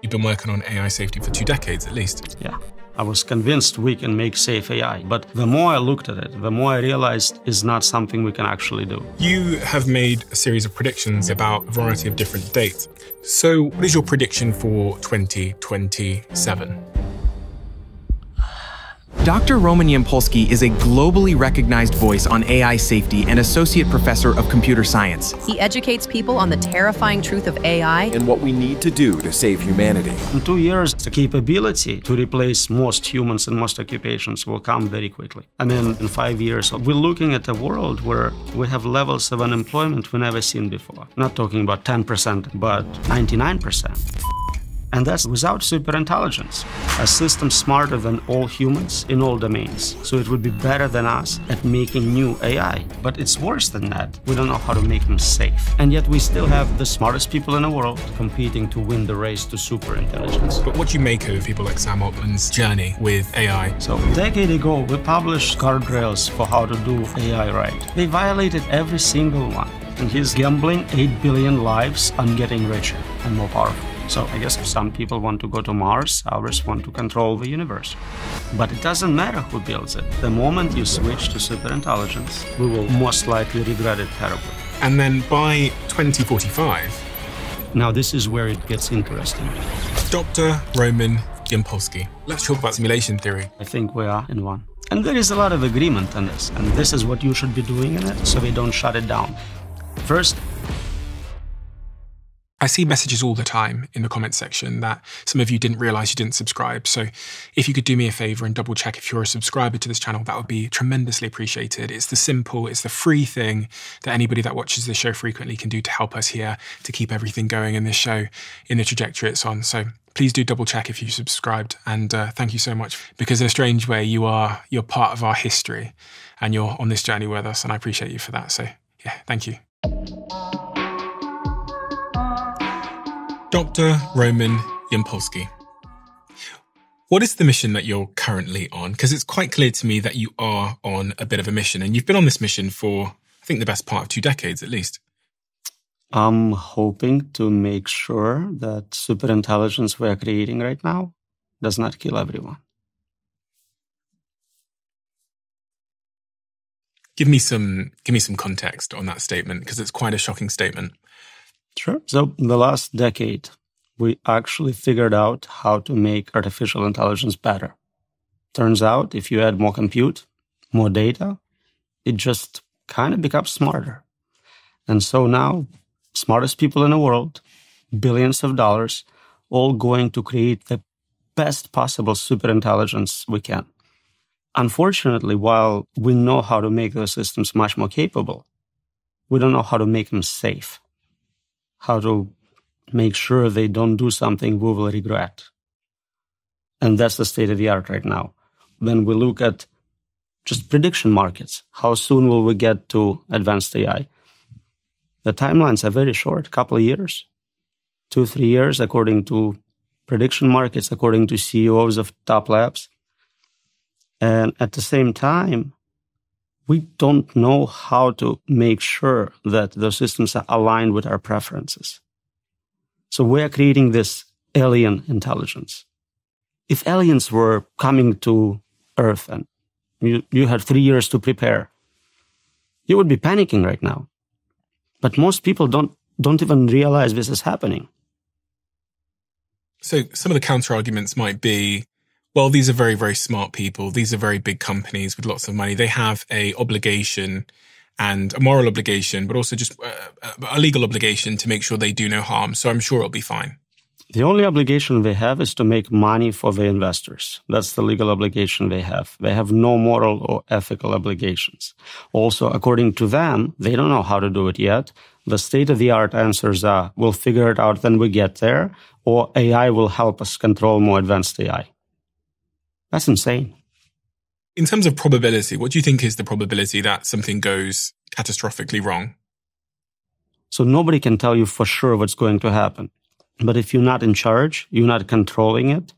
You've been working on AI safety for 2 decades at least. Yeah. I was convinced we can make safe AI, but the more I looked at it, the more I realized it's not something we can actually do. You have made a series of predictions about a variety of different dates. So what is your prediction for 2027? Dr. Roman Yampolskiy is a globally recognized voice on AI safety and associate professor of computer science. He educates people on the terrifying truth of AI and what we need to do to save humanity. In 2 years, the capability to replace most humans in most occupations will come very quickly. I mean, in 5 years, we're looking at a world where we have levels of unemployment we've never seen before. Not talking about 10%, but 99%. And that's without superintelligence, a system smarter than all humans in all domains. So it would be better than us at making new AI. But it's worse than that. We don't know how to make them safe. And yet we still have the smartest people in the world competing to win the race to superintelligence. But what do you make of people like Sam Altman's journey with AI? So a decade ago, we published guardrails for how to do AI right. They violated every single one. And he's gambling 8 billion lives on getting richer and more powerful. So I guess some people want to go to Mars, others want to control the universe. But it doesn't matter who builds it. The moment you switch to superintelligence, we will most likely regret it terribly. And then by 2045... Now this is where it gets interesting. Dr. Roman Yampolskiy. Let's talk about simulation theory. I think we are in one. And there is a lot of agreement on this. And this is what you should be doing in it, so we don't shut it down. First, I see messages all the time in the comments section that some of you didn't realize you didn't subscribe. So if you could do me a favor and double check if you're a subscriber to this channel, that would be tremendously appreciated. It's the free thing that anybody that watches this show frequently can do to help us here, to keep everything going in this show in the trajectory it's on. So please do double check if you subscribed. And thank you so much, because in a strange way, you're part of our history and you're on this journey with us. And I appreciate you for that. So yeah, thank you. Dr. Roman Yampolskiy. What is the mission that you're currently on? Because it's quite clear to me that you are on a bit of a mission, and you've been on this mission for, I think, the best part of 2 decades at least. I'm hoping to make sure that superintelligence we are creating right now does not kill everyone. Give me some context on that statement, because it's quite a shocking statement. Sure. So in the last decade, we actually figured out how to make artificial intelligence better. Turns out, if you add more compute, more data, it just kind of becomes smarter. And so now, smartest people in the world, billions of dollars, all going to create the best possible superintelligence we can. Unfortunately, while we know how to make those systems much more capable, we don't know how to make them safe. How to make sure they don't do something we will regret. And that's the state of the art right now. When we look at just prediction markets, how soon will we get to advanced AI? The timelines are very short, couple of years, 2-3 years, according to prediction markets, according to CEOs of top labs. And at the same time, we don't know how to make sure that those systems are aligned with our preferences. So we are creating this alien intelligence. If aliens were coming to Earth and you had 3 years to prepare, you would be panicking right now. But most people don't even realize this is happening. So some of the counter arguments might be, well, these are very, very smart people. These are very big companies with lots of money. They have a obligation and a moral obligation, but also just a legal obligation to make sure they do no harm. So I'm sure it'll be fine. The only obligation they have is to make money for the investors. That's the legal obligation they have. They have no moral or ethical obligations. Also, according to them, they don't know how to do it yet. The state-of-the-art answers are, we'll figure it out when we get there, or AI will help us control more advanced AI. That's insane. In terms of probability, what do you think is the probability that something goes catastrophically wrong? So nobody can tell you for sure what's going to happen. But if you're not in charge, you're not controlling it,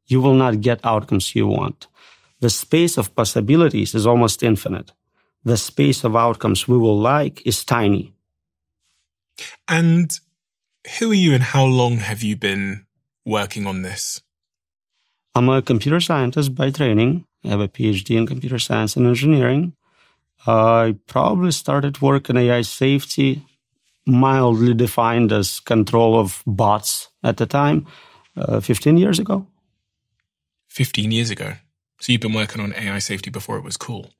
you will not get outcomes you want. The space of possibilities is almost infinite. The space of outcomes we will like is tiny. And who are you and how long have you been working on this? I'm a computer scientist by training. I have a PhD in computer science and engineering. I probably started work in AI safety, mildly defined as control of bots at the time, 15 years ago. 15 years ago. So you've been working on AI safety before it was cool?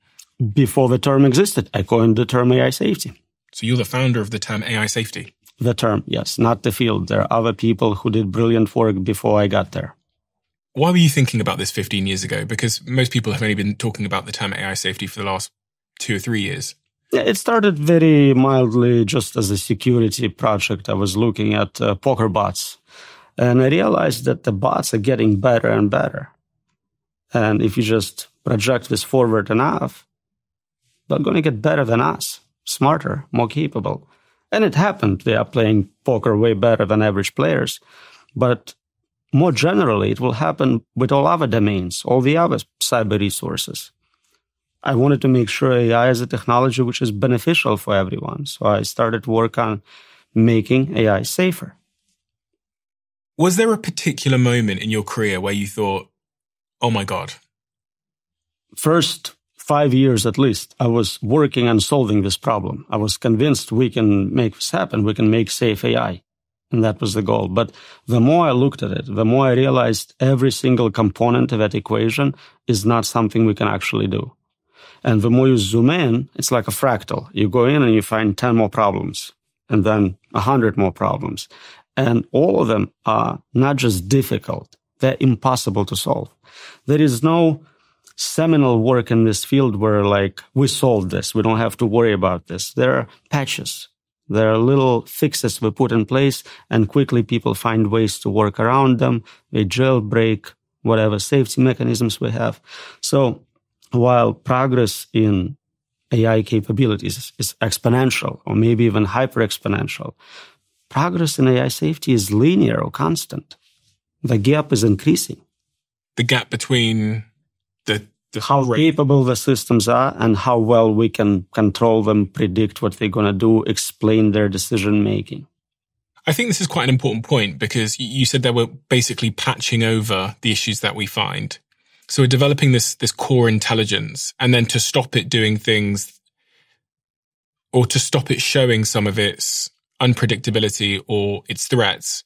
Before the term existed, I coined the term AI safety. So you're the founder of the term AI safety? The term, yes, not the field. There are other people who did brilliant work before I got there. Why were you thinking about this 15 years ago? Because most people have only been talking about the term AI safety for the last 2 or 3 years. Yeah, it started very mildly just as a security project. I was looking at poker bots, and I realized that the bots are getting better and better. And if you just project this forward enough, they're going to get better than us, smarter, more capable. And it happened. They are playing poker way better than average players. But more generally, it will happen with all other domains, all the other cyber resources. I wanted to make sure AI is a technology which is beneficial for everyone. So I started work on making AI safer. Was there a particular moment in your career where you thought, oh my God? First 5 years at least, I was working on solving this problem. I was convinced we can make this happen. We can make safe AI. And that was the goal. But the more I looked at it, the more I realized every single component of that equation is not something we can actually do. And the more you zoom in, it's like a fractal. You go in and you find 10 more problems, and then 100 more problems. And all of them are not just difficult, they're impossible to solve. There is no seminal work in this field where, like, we solved this, we don't have to worry about this. There are patches. There are little fixes we put in place, and quickly people find ways to work around them. They jailbreak whatever safety mechanisms we have. So while progress in AI capabilities is exponential, or maybe even hyper-exponential, progress in AI safety is linear or constant. The gap is increasing. The gap between the how capable the systems are and how well we can control them, predict what they're going to do, explain their decision-making. I think this is quite an important point, because you said that we're basically patching over the issues that we find. So we're developing this core intelligence, and then to stop it doing things, or to stop it showing some of its unpredictability or its threats,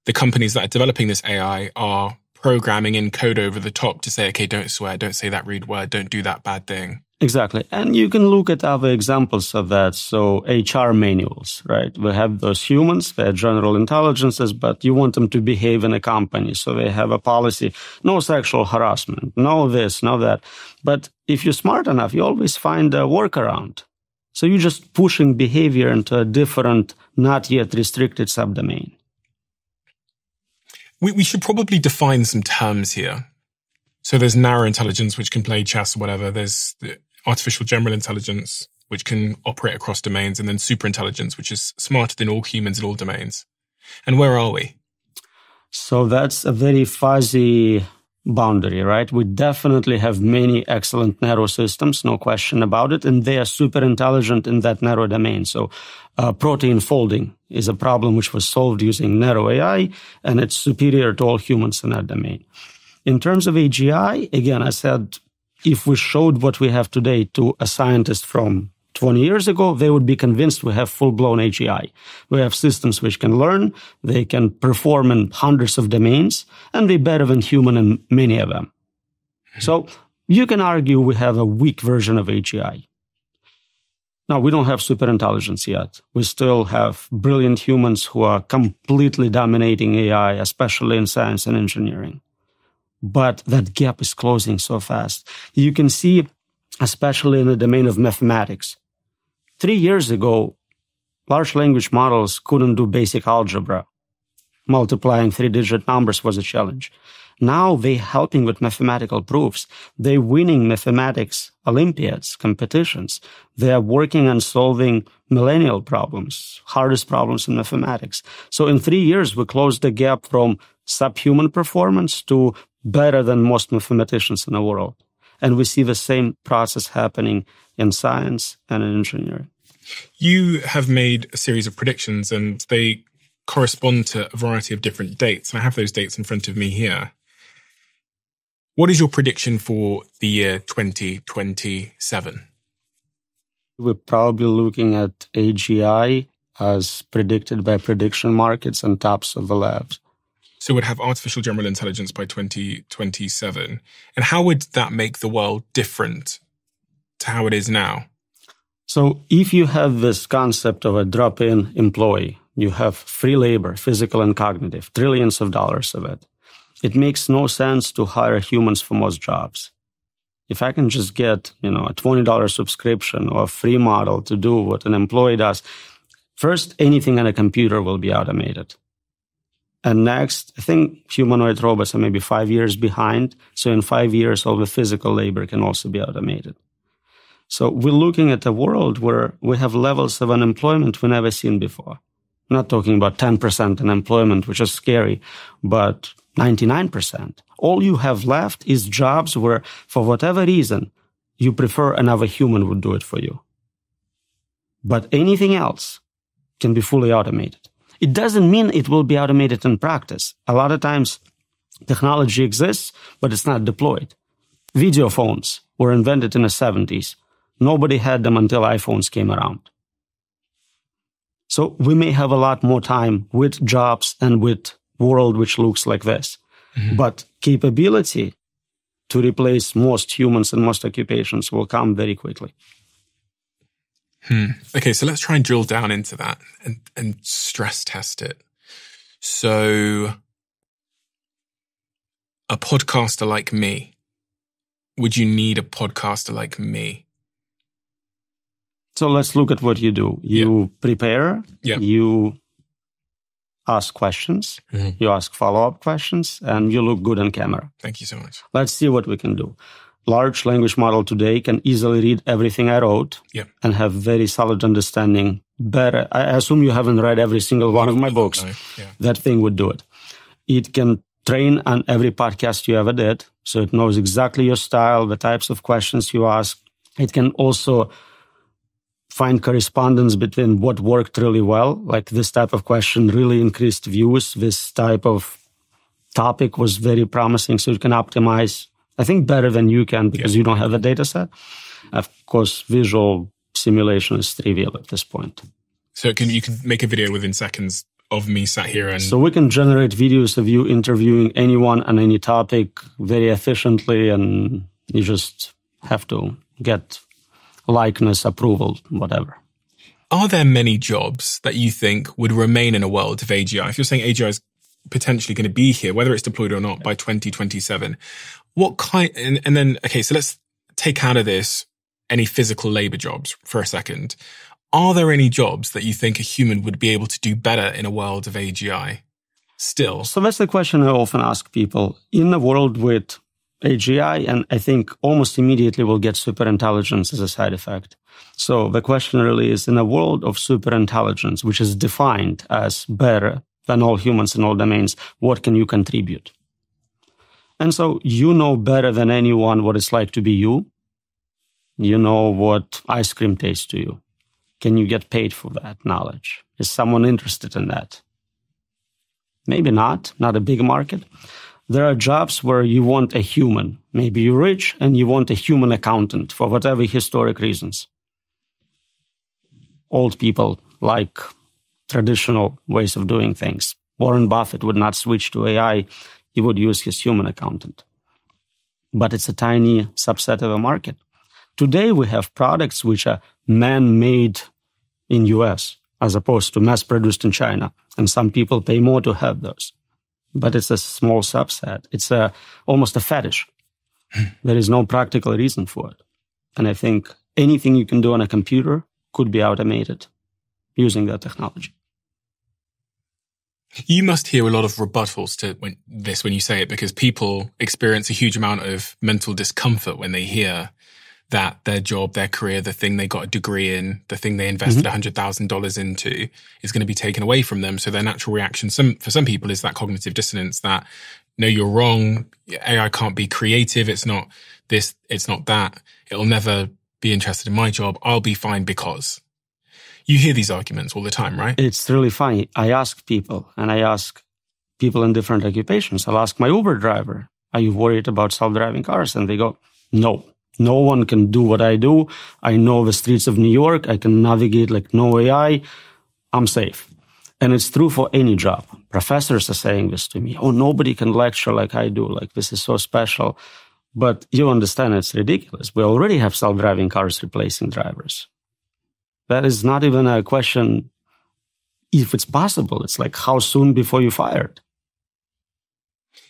the companies that are developing this AI are programming in code over the top to say, okay, don't swear, don't say that rude word, don't do that bad thing. Exactly. And you can look at other examples of that. So HR manuals, right? We have those humans, they're general intelligences, but you want them to behave in a company. So they have a policy, no sexual harassment, no this, no that. But if you're smart enough, you always find a workaround. So you're just pushing behavior into a different, not yet restricted subdomain. We should probably define some terms here. So there's narrow intelligence, which can play chess or whatever. There's the artificial general intelligence, which can operate across domains. And then superintelligence, which is smarter than all humans in all domains. And where are we? So that's a very fuzzy boundary, right? We definitely have many excellent narrow systems, no question about it. And they are super intelligent in that narrow domain. So protein folding is a problem which was solved using narrow AI, and it's superior to all humans in that domain. In terms of AGI, again, I said, if we showed what we have today to a scientist from 20 years ago, they would be convinced we have full-blown AGI. We have systems which can learn, they can perform in hundreds of domains, and they're better than human in many of them. So you can argue we have a weak version of AGI. Now, we don't have superintelligence yet. We still have brilliant humans who are completely dominating AI, especially in science and engineering. But that gap is closing so fast. You can see, especially in the domain of mathematics. 3 years ago, large language models couldn't do basic algebra. Multiplying 3-digit numbers was a challenge. Now they're helping with mathematical proofs. They're winning mathematics Olympiads, competitions. They are working on solving millennial problems, hardest problems in mathematics. So in 3 years, we closed the gap from subhuman performance to better than most mathematicians in the world. And we see the same process happening in science and in engineering. You have made a series of predictions, and they correspond to a variety of different dates. And I have those dates in front of me here. What is your prediction for the year 2027? We're probably looking at AGI as predicted by prediction markets and tops of the labs. So we'd have artificial general intelligence by 2027. And how would that make the world different to how it is now? So if you have this concept of a drop-in employee, you have free labor, physical and cognitive, trillions of dollars of it. It makes no sense to hire humans for most jobs. If I can just get, a $20 subscription or a free model to do what an employee does, first, anything on a computer will be automated. And next, I think humanoid robots are maybe 5 years behind. So in 5 years, all the physical labor can also be automated. So we're looking at a world where we have levels of unemployment we've never seen before. I'm not talking about 10% unemployment, which is scary, but 99%. All you have left is jobs where, for whatever reason, you prefer another human would do it for you. But anything else can be fully automated. It doesn't mean it will be automated in practice. A lot of times, technology exists, but it's not deployed. Video phones were invented in the 70s. Nobody had them until iPhones came around. So we may have a lot more time with jobs and with world which looks like this. Mm-hmm. But capability to replace most humans and most occupations will come very quickly. Okay, so let's try and drill down into that and stress test it. So a podcaster like me, would you need a podcaster like me? So let's look at what you do. You prepare, you ask questions, you ask follow-up questions, and you look good on camera. Thank you so much. Let's see what we can do. Large language model today can easily read everything I wrote and have very solid understanding. Better. I assume you haven't read every single one of my books. No. Yeah. That thing would do it. It can train on every podcast you ever did. So it knows exactly your style, the types of questions you ask. It can also find correspondence between what worked really well, like this type of question really increased views. This type of topic was very promising. So it can optimize, I think, better than you can because you don't have a data set. Of course, visual simulation is trivial at this point. So you can make a video within seconds of me sat here and... So we can generate videos of you interviewing anyone on any topic very efficiently, and you just have to get likeness, approval, whatever. Are there many jobs that you think would remain in a world of AGI? If you're saying AGI is potentially going to be here, whether it's deployed or not, by 2027, what kind... And then, okay, so let's take out of this any physical labor jobs for a second. Are there any jobs that you think a human would be able to do better in a world of AGI still? So that's the question I often ask people. In a world with AGI, and I think almost immediately we'll get superintelligence as a side effect. So the question really is, in a world of superintelligence, which is defined as better than all humans in all domains, what can you contribute? And so you know better than anyone what it's like to be you. You know what ice cream tastes to you. Can you get paid for that knowledge? Is someone interested in that? Maybe not a big market. There are jobs where you want a human. Maybe you're rich and you want a human accountant for whatever historic reasons. Old people like traditional ways of doing things. Warren Buffett would not switch to AI. He would use his human accountant. But it's a tiny subset of the market. Today, we have products which are man-made in US as opposed to mass-produced in China. And some people pay more to have those. But it's a small subset. It's almost a fetish. There is no practical reason for it. And I think anything you can do on a computer could be automated using that technology. You must hear a lot of rebuttals to when you say it, because people experience a huge amount of mental discomfort when they hear that their job, their career, the thing they got a degree in, the thing they invested $100,000 into is going to be taken away from them. So their natural reaction, for some people, is that cognitive dissonance that, no, you're wrong. AI can't be creative. It's not this. It's not that. It'll never be interested in my job. I'll be fine because. You hear these arguments all the time, right? It's really funny. I ask people in different occupations. I'll ask my Uber driver, are you worried about self-driving cars? And they go, no. No one can do what I do. I know the streets of New York. I can navigate like no AI. I'm safe. And it's true for any job. Professors are saying this to me. Oh, nobody can lecture like I do. Like, this is so special. But you understand it's ridiculous. We already have self-driving cars replacing drivers. That is not even a question if it's possible. It's like, how soon before you're fired?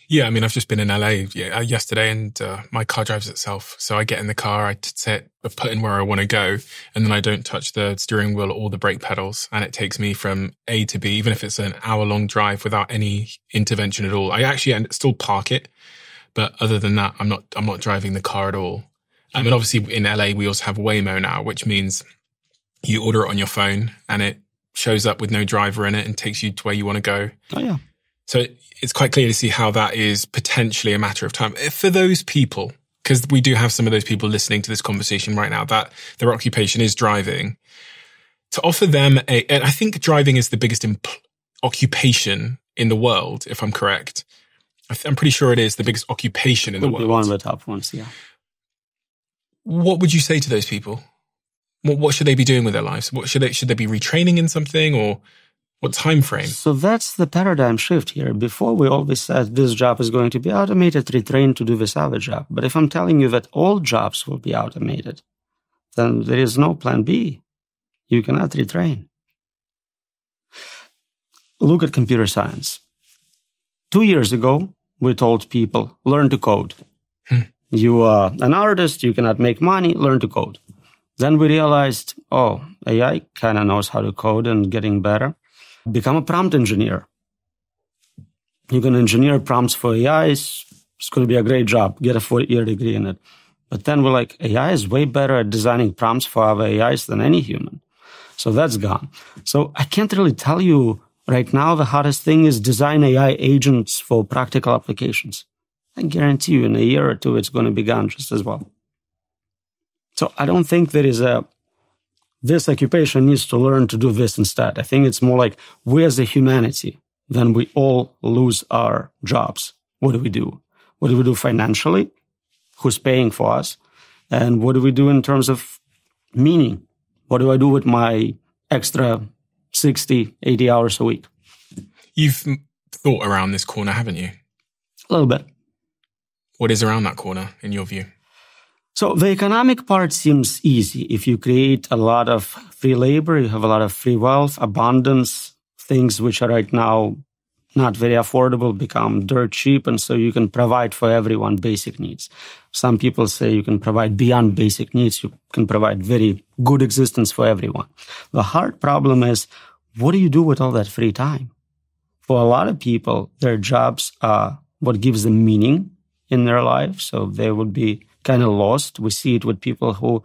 Yeah, I mean, I've just been in LA yesterday, and my car drives itself. So I get in the car, I put in where I want to go, and then I don't touch the steering wheel or the brake pedals, and it takes me from A to B, even if it's an hour-long drive without any intervention at all. I actually still park it, but other than that, I'm not driving the car at all. I mean, obviously in LA we also have Waymo now, which means you order it on your phone, and it shows up with no driver in it and takes you to where you want to go. Oh yeah. So it's quite clear to see how that is potentially a matter of time. For those people, because we do have some of those people listening to this conversation right now, that their occupation is driving, to offer them and I think driving is the biggest occupation in the world, if I'm correct. I'm pretty sure it is the biggest occupation in the world. Would be one of the top ones, yeah. What would you say to those people? What should they be doing with their lives? Should they be retraining in something, or what time frame? So that's the paradigm shift here. Before, we always said this job is going to be automated, retrained to do this other job. But if I'm telling you that all jobs will be automated, then there is no plan B. You cannot retrain. Look at computer science. 2 years ago, we told people, learn to code. You are an artist, you cannot make money, learn to code. Then we realized, AI kind of knows how to code and getting better. Become a prompt engineer. You can engineer prompts for AIs. It's going to be a great job. Get a 4-year degree in it. But then we're like, AI is way better at designing prompts for other AIs than any human. So that's gone. So I can't really tell you right now the hardest thing is design AI agents for practical applications. I guarantee you in a year or two, it's going to be gone just as well. So I don't think there is this occupation needs to learn to do this instead. I think it's more like we as a humanity, then we all lose our jobs. What do we do? What do we do financially? Who's paying for us? And what do we do in terms of meaning? What do I do with my extra 60, 80 hours a week? You've thought around this corner, haven't you? A little bit. What is around that corner, in your view? So the economic part seems easy. If you create a lot of free labor, you have a lot of free wealth, abundance, things which are right now not very affordable become dirt cheap, and so you can provide for everyone basic needs. Some people say you can provide beyond basic needs. You can provide very good existence for everyone. The hard problem is, what do you do with all that free time? For a lot of people, their jobs are what gives them meaning in their life, so they would be kind of lost. We see it with people who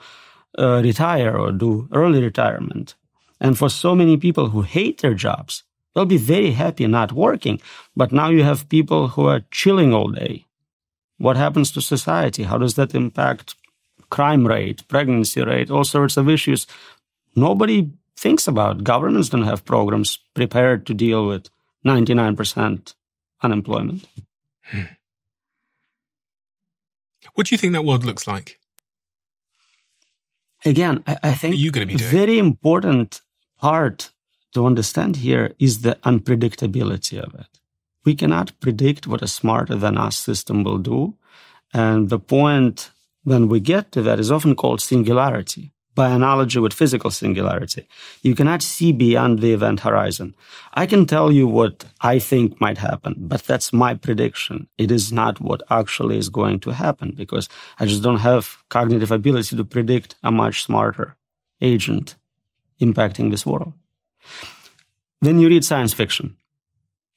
retire or do early retirement. And for so many people who hate their jobs, they'll be very happy not working. But now you have people who are chilling all day. What happens to society? How does that impact crime rate, pregnancy rate, all sorts of issues? Nobody thinks about. Governments don't have programs prepared to deal with 99% unemployment. What do you think that world looks like? Again, I think what are you going to be doing? Very important part to understand here is the unpredictability of it. We cannot predict what a smarter than us system will do. And the point when we get to that is often called singularity. By analogy with physical singularity, you cannot see beyond the event horizon. I can tell you what I think might happen, but that's my prediction. It is not what actually is going to happen because I just don't have cognitive ability to predict a much smarter agent impacting this world. Then you read science fiction.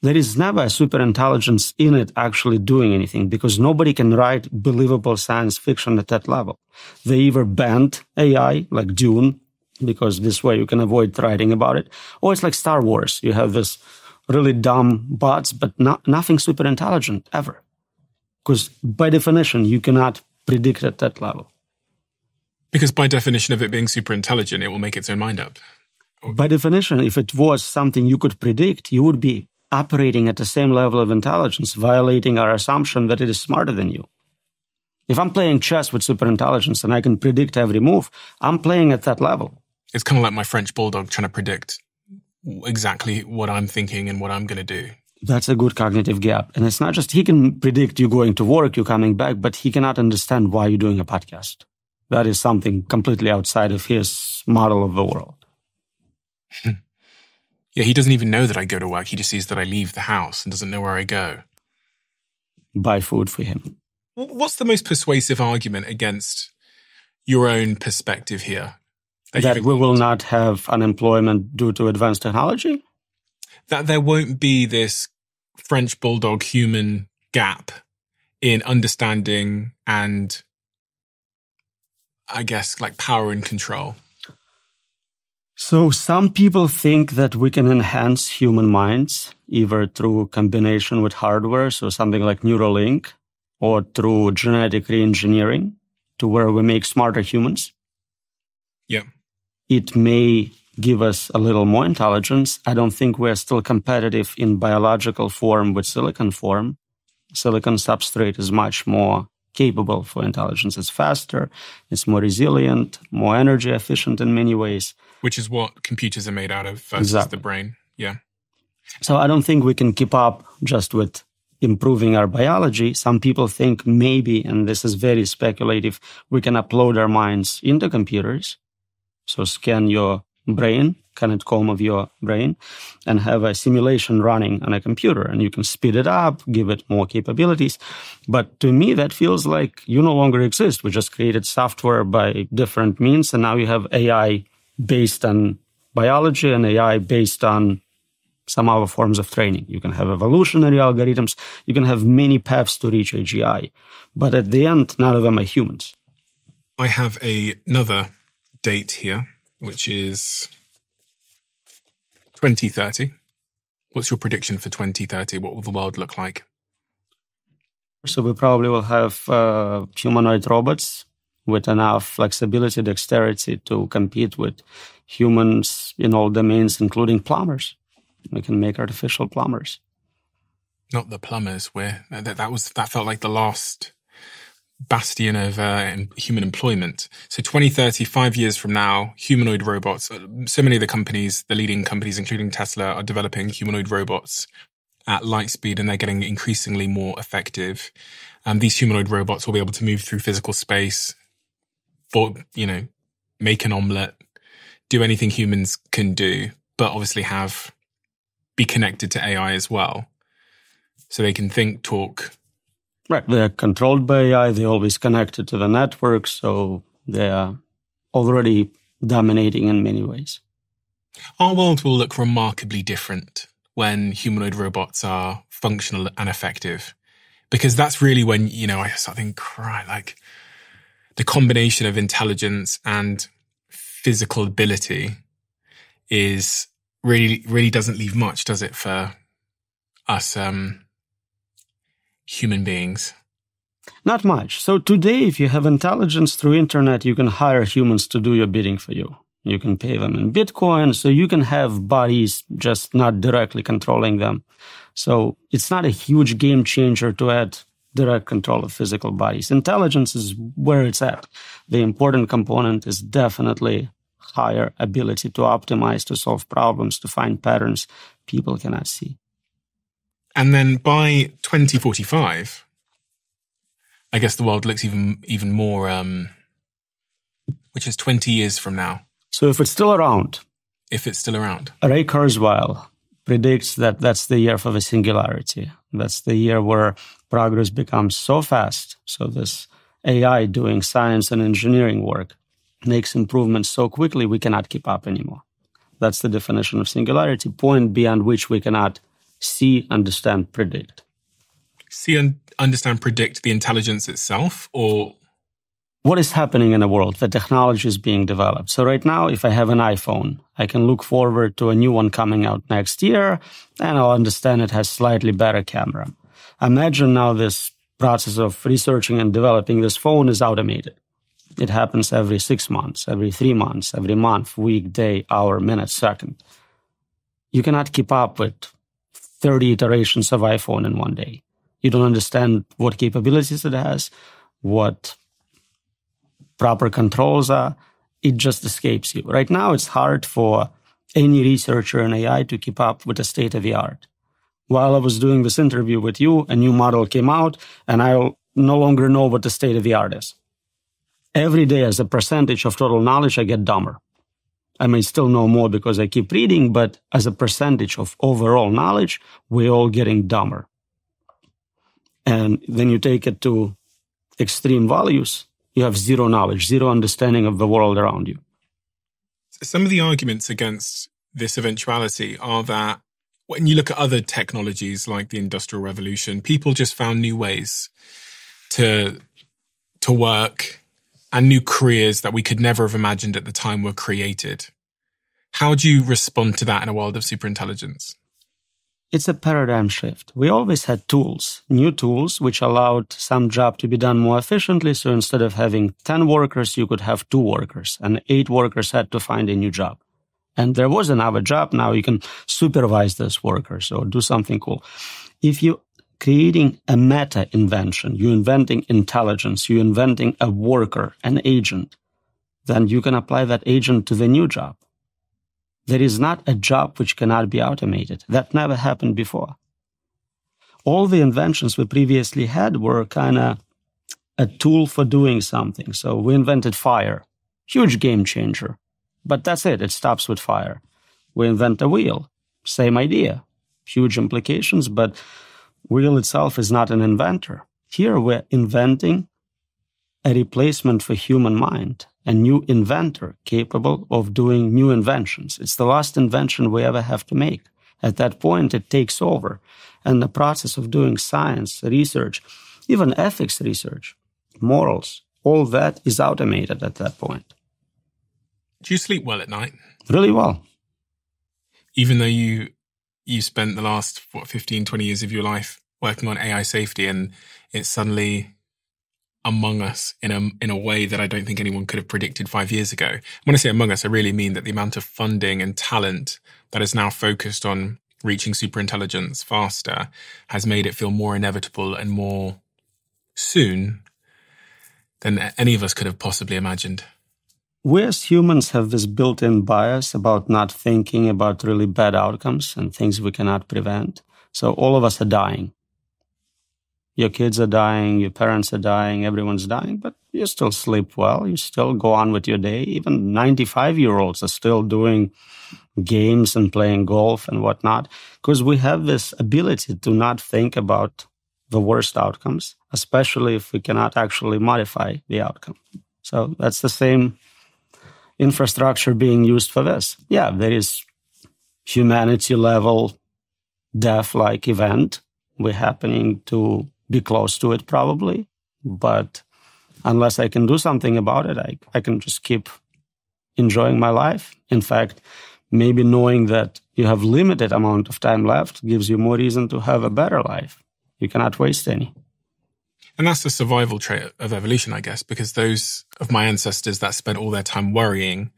There is never a superintelligence in it actually doing anything because nobody can write believable science fiction at that level. They either banned AI, like Dune, because this way you can avoid writing about it, or it's like Star Wars. You have this really dumb bots, but nothing superintelligent ever. Because by definition, you cannot predict at that level. Because by definition of it being superintelligent, it will make its own mind up. By definition, if it was something you could predict, you would be operating at the same level of intelligence, violating our assumption that it is smarter than you. If I'm playing chess with superintelligence and I can predict every move, I'm playing at that level. It's kind of like my French bulldog trying to predict exactly what I'm thinking and what I'm going to do. That's a good cognitive gap. And it's not just he can predict you going to work, you coming back, but he cannot understand why you're doing a podcast. That is something completely outside of his model of the world. Yeah, he doesn't even know that I go to work. He just sees that I leave the house and doesn't know where I go. Buy food for him. What's the most persuasive argument against your own perspective here? That we will not have unemployment due to advanced technology? That there won't be this French bulldog human gap in understanding and, I guess, like power and control. So some people think that we can enhance human minds either through combination with hardware, so something like Neuralink, or through genetic re-engineering to where we make smarter humans. Yeah. It may give us a little more intelligence. I don't think we're still competitive in biological form with silicon form. Silicon substrate is much more capable for intelligence. It's faster, it's more resilient, more energy efficient in many ways. Which is what computers are made out of versus the brain. Yeah. So I don't think we can keep up just with improving our biology. Some people think maybe, and this is very speculative, we can upload our minds into computers. So scan your brain, connect comb of your brain, and have a simulation running on a computer. And you can speed it up, give it more capabilities. But to me, that feels like you no longer exist. We just created software by different means, and now you have AI based on biology and AI based on some other forms of training. You can have evolutionary algorithms. You can have many paths to reach AGI. But at the end, none of them are humans. I have another date here, which is 2030. What's your prediction for 2030? What will the world look like? So we probably will have humanoid robots with enough flexibility, dexterity to compete with humans in all domains, including plumbers. We can make artificial plumbers. Not the plumbers. That felt like the last bastion of human employment. So 2030, 5 years from now, humanoid robots. So many of the companies, the leading companies, including Tesla, are developing humanoid robots at light speed, and they're getting increasingly more effective. These humanoid robots will be able to move through physical space, make an omelette, do anything humans can do, but obviously be connected to AI as well. So they can think, talk. Right. They're controlled by AI. They're always connected to the network. So they are already dominating in many ways. Our world will look remarkably different when humanoid robots are functional and effective. Because that's really when, I start thinking, like the combination of intelligence and physical ability is really doesn't leave much, does it, for us human beings? Not much. So today, if you have intelligence through internet, you can hire humans to do your bidding for you. You can pay them in Bitcoin, so you can have bodies just not directly controlling them. So it's not a huge game changer to add direct control of physical bodies. Intelligence is where it's at. The important component is definitely higher ability to optimize, to solve problems, to find patterns people cannot see. And then by 2045, I guess the world looks even more, which is 20 years from now. So if it's still around. Ray Kurzweil predicts that that's the year for the singularity. That's the year where progress becomes so fast. So this AI doing science and engineering work makes improvements so quickly we cannot keep up anymore. That's the definition of singularity, point beyond which we cannot see, understand, predict. See and understand, predict the intelligence itself, or what is happening in the world? The technology is being developed. So right now, if I have an iPhone, I can look forward to a new one coming out next year, and I'll understand it has slightly better camera. Imagine now this process of researching and developing this phone is automated. It happens every 6 months, every 3 months, every month, week, day, hour, minute, second. You cannot keep up with 30 iterations of iPhone in one day. You don't understand what capabilities it has, what proper controls are. It just escapes you. Right now, it's hard for any researcher in AI to keep up with the state of the art. While I was doing this interview with you, a new model came out, and I no longer know what the state of the art is. Every day, as a percentage of total knowledge, I get dumber. I may still know more because I keep reading, but as a percentage of overall knowledge, we're all getting dumber. And then you take it to extreme values, you have zero knowledge, zero understanding of the world around you. Some of the arguments against this eventuality are that when you look at other technologies like the Industrial Revolution, people just found new ways to work, and new careers that we could never have imagined at the time were created. How do you respond to that in a world of superintelligence? It's a paradigm shift. We always had tools, new tools, which allowed some job to be done more efficiently. So instead of having 10 workers, you could have 2 workers, and 8 workers had to find a new job. And there was another job. Now you can supervise those workers or do something cool. If you're creating a meta invention, you're inventing intelligence, you're inventing a worker, an agent, then you can apply that agent to the new job. There is not a job which cannot be automated. That never happened before. All the inventions we previously had were kind of a tool for doing something. So we invented fire, huge game changer. But that's it. It stops with fire. We invent a wheel, same idea, huge implications, but wheel itself is not an inventor. Here we're inventing a replacement for human mind, a new inventor capable of doing new inventions. It's the last invention we ever have to make. At that point, it takes over. And the process of doing science, research, even ethics research, morals, all that is automated at that point. Do you sleep well at night? Really well. Even though you spent the last, 15, 20 years of your life working on AI safety, and it's suddenly among us in a way that I don't think anyone could have predicted 5 years ago. When I say among us, I really mean that the amount of funding and talent that is now focused on reaching superintelligence faster has made it feel more inevitable and more soon than any of us could have possibly imagined. We as humans have this built-in bias about not thinking about really bad outcomes and things we cannot prevent. So all of us are dying. Your kids are dying, your parents are dying, everyone's dying, but you still sleep well, you still go on with your day. Even 95-year-olds are still doing games and playing golf and whatnot, because we have this ability to not think about the worst outcomes, especially if we cannot actually modify the outcome. So that's the same infrastructure being used for this. Yeah, there is humanity-level death-like event. We're happening to be close to it probably, but unless I can do something about it, I can just keep enjoying my life. In fact, maybe knowing that you have limited amount of time left gives you more reason to have a better life. You cannot waste any. And that's the survival trait of evolution, I guess, because those of my ancestors that spent all their time worrying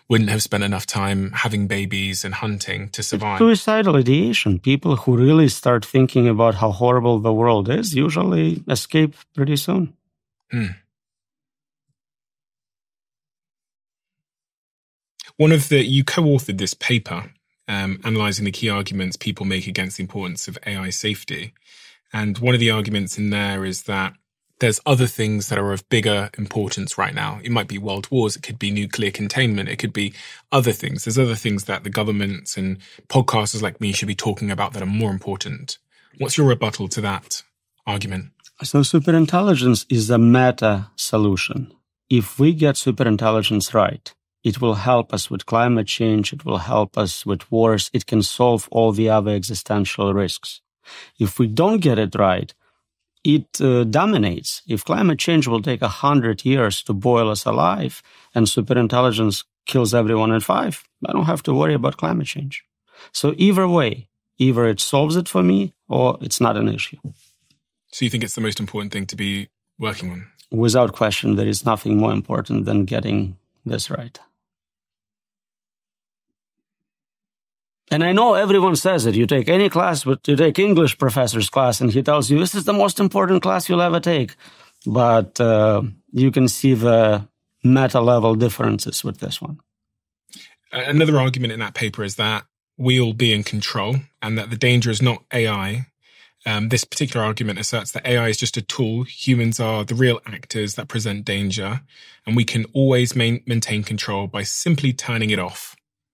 wouldn't have spent enough time having babies and hunting to survive. Suicidal ideation. People who really start thinking about how horrible the world is usually escape pretty soon. You co-authored this paper analyzing the key arguments people make against the importance of AI safety. And one of the arguments in there is that there's other things that are of bigger importance right now. It might be world wars. It could be nuclear containment. It could be other things. There's other things that the governments and podcasters like me should be talking about that are more important. What's your rebuttal to that argument? So superintelligence is a meta solution. If we get superintelligence right, it will help us with climate change. It will help us with wars. It can solve all the other existential risks. If we don't get it right, it dominates. If climate change will take 100 years to boil us alive and superintelligence kills everyone in 5, I don't have to worry about climate change. So either way, either it solves it for me or it's not an issue. So you think it's the most important thing to be working on? without question, there is nothing more important than getting this right. And I know everyone says it. You take any class, but you take English professor's class, and he tells you, this is the most important class you'll ever take. But you can see the meta-level differences with this one. Another argument in that paper is that we'll be in control and that the danger is not AI. This particular argument asserts that AI is just a tool. Humans are the real actors that present danger, and we can always maintain control by simply turning it off.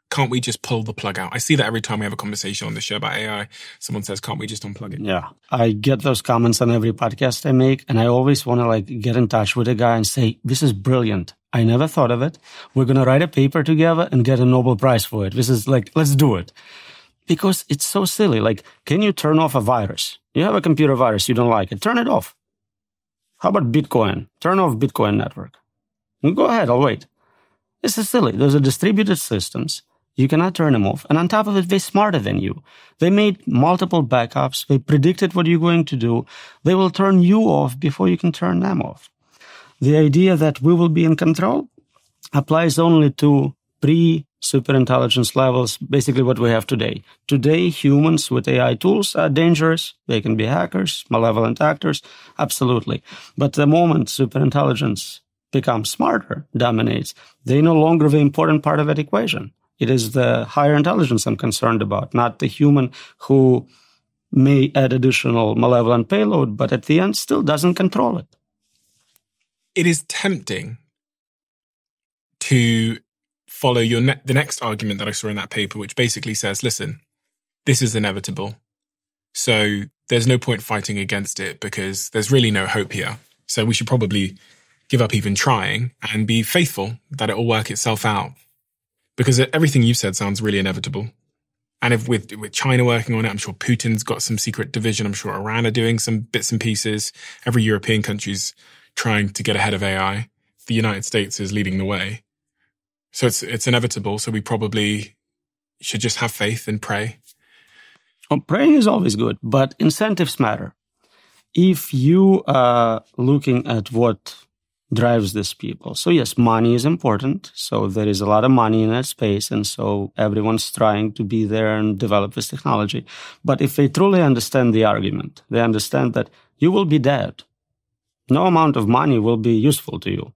Can't we just pull the plug out? I see that every time we have a conversation on the show about AI. Someone says, can't we just unplug it? Yeah, I get those comments on every podcast I make, and I always want to get in touch with a guy and say, this is brilliant. I never thought of it. We're going to write a paper together and get a Nobel Prize for it. This is let's do it. Because it's so silly. Can you turn off a virus? You have a computer virus, you don't like it. Turn it off. How about Bitcoin? Turn off Bitcoin network. Go ahead, I'll wait. This is silly. Those are distributed systems. You cannot turn them off. And on top of it, they're smarter than you. They made multiple backups. They predicted what you're going to do. They will turn you off before you can turn them off. The idea that we will be in control applies only to pre-superintelligence levels, basically what we have today. Today, humans with AI tools are dangerous. They can be hackers, malevolent actors, absolutely. But the moment superintelligence becomes smarter, dominates, they're no longer the important part of that equation. It is the higher intelligence I'm concerned about, not the human who may add additional malevolent payload, but at the end still doesn't control it. It is tempting to follow the next argument that I saw in that paper, which basically says, listen, this is inevitable. So there's no point fighting against it because there's really no hope here. So we should probably give up even trying and be faithful that it will work itself out. Because everything you've said sounds really inevitable. And if with China working on it, I'm sure Putin's got some secret division. I'm sure Iran are doing some bits and pieces. Every European country's trying to get ahead of AI. The United States is leading the way. So it's inevitable. So we probably should just have faith and pray. Well, praying is always good, but incentives matter. If you are looking at what drives these people. So yes, money is important. So there is a lot of money in that space. And so everyone's trying to be there and develop this technology. But if they truly understand the argument, they understand that you will be dead. No amount of money will be useful to you.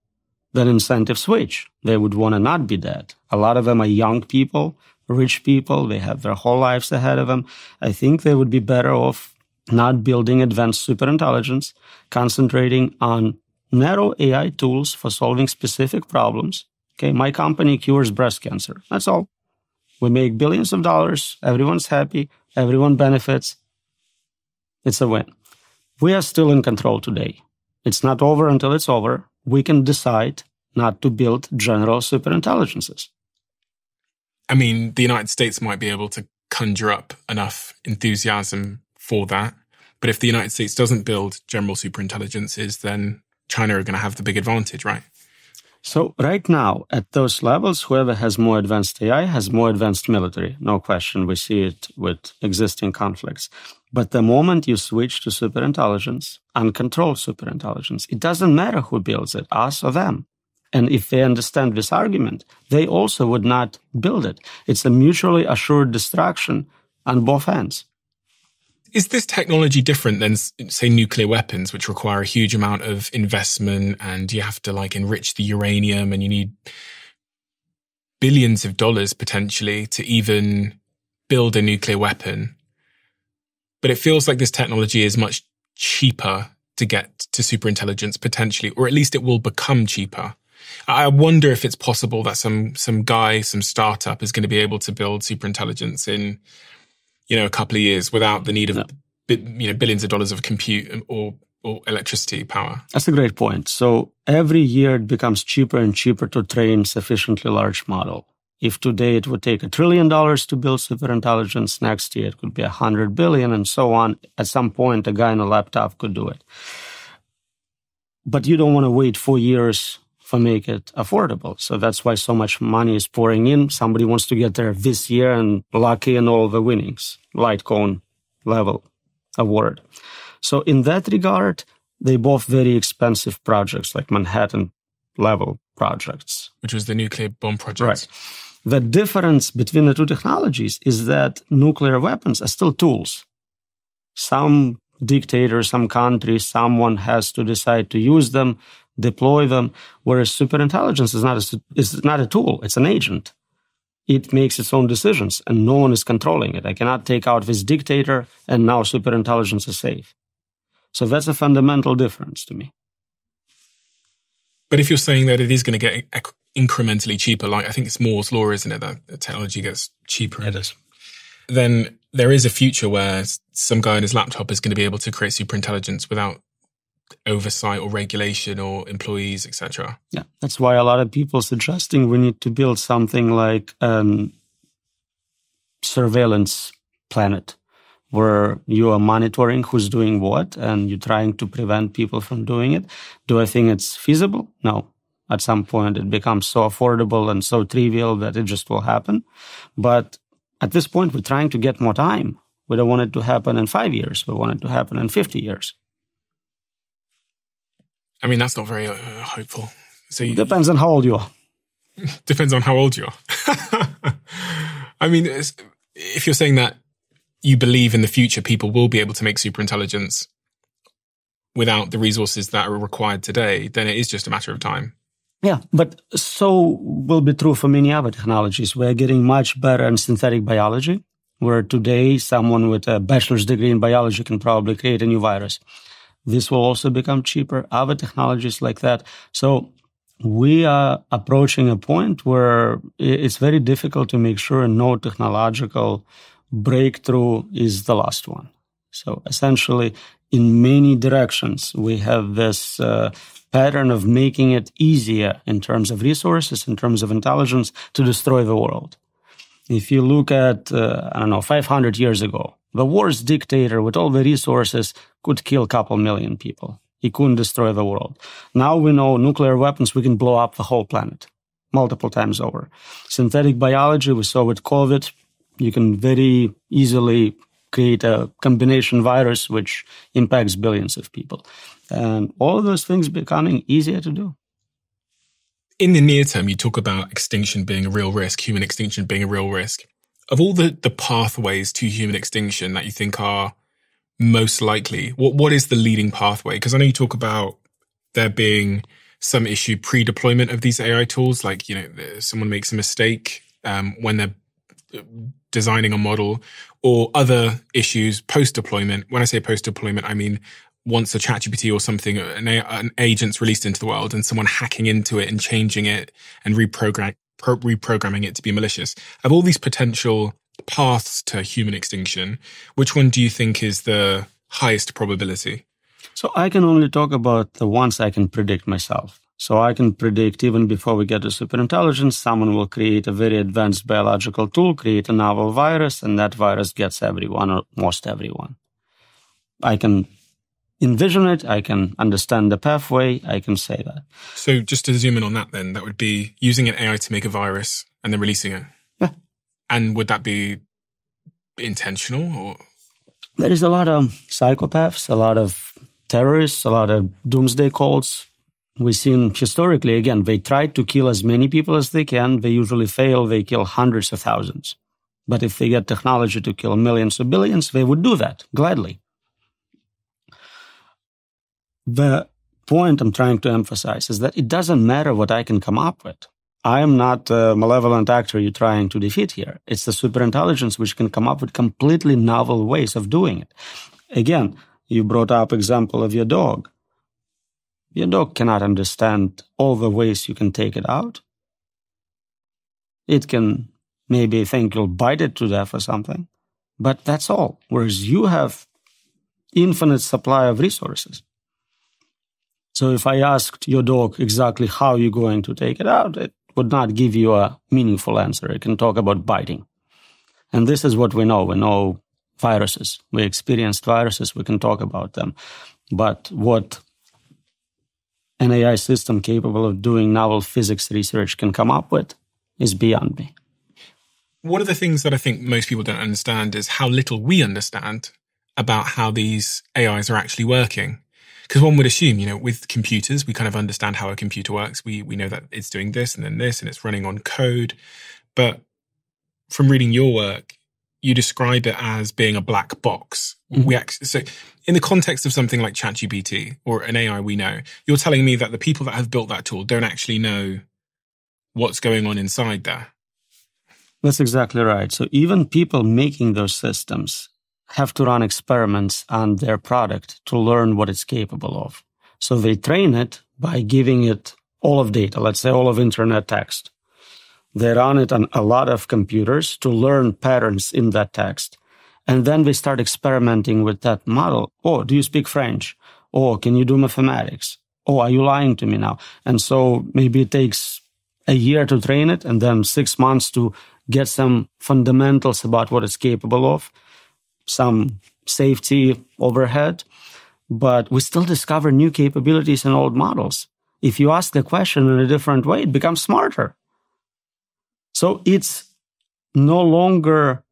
Then incentives switch. They would want to not be dead. A lot of them are young people, rich people. They have their whole lives ahead of them. I think they would be better off not building advanced superintelligence, concentrating on narrow AI tools for solving specific problems. Okay, my company cures breast cancer. That's all. We make billions of dollars. Everyone's happy. Everyone benefits. It's a win. We are still in control today. It's not over until it's over. We can decide not to build general superintelligences. I mean, the United States might be able to conjure up enough enthusiasm for that. But if the United States doesn't build general superintelligences, then China are going to have the big advantage, right? So right now, at those levels, whoever has more advanced AI has more advanced military. No question. We see it with existing conflicts. But the moment you switch to superintelligence, uncontrolled superintelligence, it doesn't matter who builds it, us or them. And if they understand this argument, they also would not build it. It's a mutually assured destruction on both ends. Is this technology different than, say, nuclear weapons, which require a huge amount of investment and you have to enrich the uranium and you need billions of dollars potentially to even build a nuclear weapon? But it feels like this technology is much cheaper to get to superintelligence potentially, or at least it will become cheaper. I wonder if it's possible that some guy, some startup is going to be able to build superintelligence in a couple of years without the need of billions of dollars of compute or electricity power. That's a great point. So every year it becomes cheaper and cheaper to train sufficiently large model. If today it would take $1 trillion to build superintelligence, next year it could be $100 billion and so on. At some point, a guy on a laptop could do it. But you don't want to wait 4 years for make it affordable. So that's why so much money is pouring in. Somebody wants to get there this year and lucky in all the winnings, Litecoin level award. So in that regard, They're both very expensive projects, like Manhattan-level projects. Which was the nuclear bomb project. Right. The difference between the two technologies is that nuclear weapons are still tools. Some dictator, some country, someone has to decide to use them, deploy them, whereas superintelligence is not a tool, it's an agent. It makes its own decisions, and no one is controlling it. I cannot take out this dictator, and now superintelligence is safe. So that's a fundamental difference to me. But if you're saying that it is going to get incrementally cheaper, like I think it's Moore's law, isn't it, that the technology gets cheaper? It is. Then there is a future where some guy on his laptop is going to be able to create superintelligence without oversight or regulation or employees, etc. Yeah, that's why a lot of people suggesting we need to build something like surveillance planet, where you are monitoring who's doing what and you're trying to prevent people from doing it. Do I think it's feasible? No. At some point, it becomes so affordable and so trivial that it just will happen. But at this point, we're trying to get more time. We don't want it to happen in 5 years. We want it to happen in 50 years. I mean, that's not very hopeful. So Depends on how old you are. Depends on how old you are. I mean, if you're saying that you believe in the future people will be able to make superintelligence without the resources that are required today, then it is just a matter of time. Yeah, but so will be true for many other technologies. We're getting much better in synthetic biology, where today someone with a bachelor's degree in biology can probably create a new virus. This will also become cheaper, other technologies like that. So we are approaching a point where it's very difficult to make sure no technological breakthrough is the last one. So essentially, in many directions, we have this pattern of making it easier in terms of resources, in terms of intelligence, to destroy the world. If you look at, 500 years ago, the worst dictator with all the resources could kill a couple million people. He couldn't destroy the world. Now we know nuclear weapons, we can blow up the whole planet multiple times over. Synthetic biology, we saw with COVID, you can very easily create a combination virus which impacts billions of people. And all of those things becoming easier to do. In the near term, you talk about extinction being a real risk, human extinction being a real risk. Of all the pathways to human extinction that you think are most likely, what is the leading pathway? Because I know you talk about there being some issue pre-deployment of these AI tools, like, someone makes a mistake when they're designing a model, or other issues post-deployment. When I say post-deployment, I mean once a ChatGPT or something, an agent's released into the world and someone hacking into it and changing it and reprogramming it to be malicious. Of all these potential paths to human extinction, which one do you think is the highest probability? So I can only talk about the ones I can predict myself. So I can predict even before we get to superintelligence, someone will create a very advanced biological tool, create a novel virus, and that virus gets everyone or most everyone. I can envision it, I can understand the pathway, I can say that. So just to zoom in on that then, that would be using an AI to make a virus and then releasing it? Yeah. And would that be intentional? Or there is a lot of psychopaths, a lot of terrorists, a lot of doomsday cults. We've seen historically, again, they try to kill as many people as they can. They usually fail. They kill hundreds of thousands. But if they get technology to kill millions or billions, they would do that gladly. The point I'm trying to emphasize is that it doesn't matter what I can come up with. I am not a malevolent actor you're trying to defeat here. It's the superintelligence which can come up with completely novel ways of doing it. Again, you brought up example of your dog. Your dog cannot understand all the ways you can take it out. It can maybe think you'll bite it to death or something, but that's all. Whereas you have infinite supply of resources. So if I asked your dog exactly how you're going to take it out, it would not give you a meaningful answer. It can talk about biting. And this is what we know. We know viruses. We experienced viruses. We can talk about them. But what an AI system capable of doing novel physics research can come up with is beyond me. One of the things that I think most people don't understand is how little we understand about how these AIs are actually working. Because one would assume, with computers, we kind of understand how a computer works. We know that it's doing this and then this, and it's running on code. But from reading your work, you describe it as being a black box. Mm-hmm. So in the context of something like ChatGPT or an AI we know, you're telling me that the people that have built that tool don't actually know what's going on inside there. That's exactly right. So even people making those systems have to run experiments on their product to learn what it's capable of. So they train it by giving it all of data, let's say all of internet text. They run it on a lot of computers to learn patterns in that text. And then they start experimenting with that model. Oh, do you speak French? Oh, can you do mathematics? Oh, are you lying to me now? And so maybe it takes a year to train it and then 6 months to get some fundamentals about what it's capable of, some safety overhead. But we still discover new capabilities in old models. If you ask the question in a different way, it becomes smarter. So it's no longer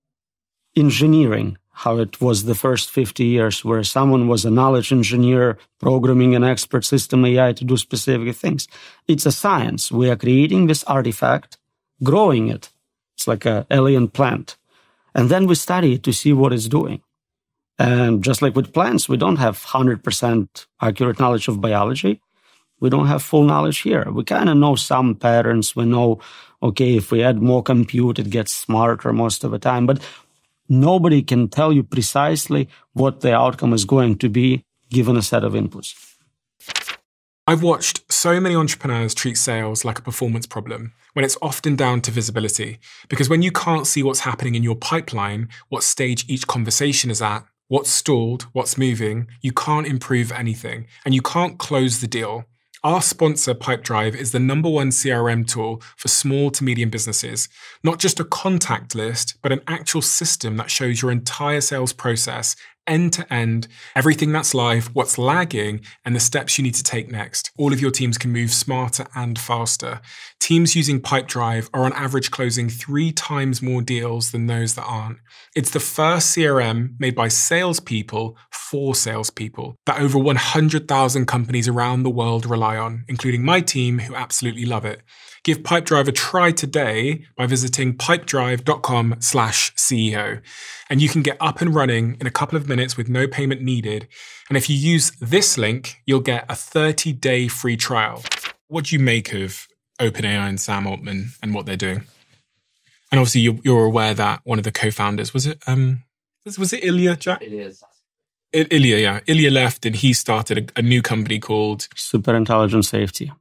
engineering, how it was the first 50 years, where someone was a knowledge engineer programming an expert system AI to do specific things. It's a science. We are creating this artifact, growing it. It's like an alien plant. And then we study it to see what it's doing. And just like with plants, we don't have 100% accurate knowledge of biology. We don't have full knowledge here. We kind of know some patterns. We know, okay, if we add more compute, it gets smarter most of the time. But nobody can tell you precisely what the outcome is going to be given a set of inputs. I've watched so many entrepreneurs treat sales like a performance problem when it's often down to visibility. Because when you can't see what's happening in your pipeline, what stage each conversation is at, what's stalled, what's moving, you can't improve anything and you can't close the deal. Our sponsor, Pipedrive, is the #1 CRM tool for small to medium businesses. Not just a contact list, but an actual system that shows your entire sales process, end to end, everything that's live, what's lagging, and the steps you need to take next. All of your teams can move smarter and faster. Teams using Pipedrive are on average closing 3 times more deals than those that aren't. It's the first CRM made by salespeople for salespeople that over 100,000 companies around the world rely on, including my team who absolutely love it. Give Pipedrive a try today by visiting pipedrive.com/CEO. And you can get up and running in a couple of minutes with no payment needed. And if you use this link, you'll get a 30-day free trial. What do you make of OpenAI and Sam Altman and what they're doing? And obviously you're aware that one of the co-founders, was it Ilya, Jack? It is. Ilya, yeah. Ilya left and he started a new company called Superintelligence Safety.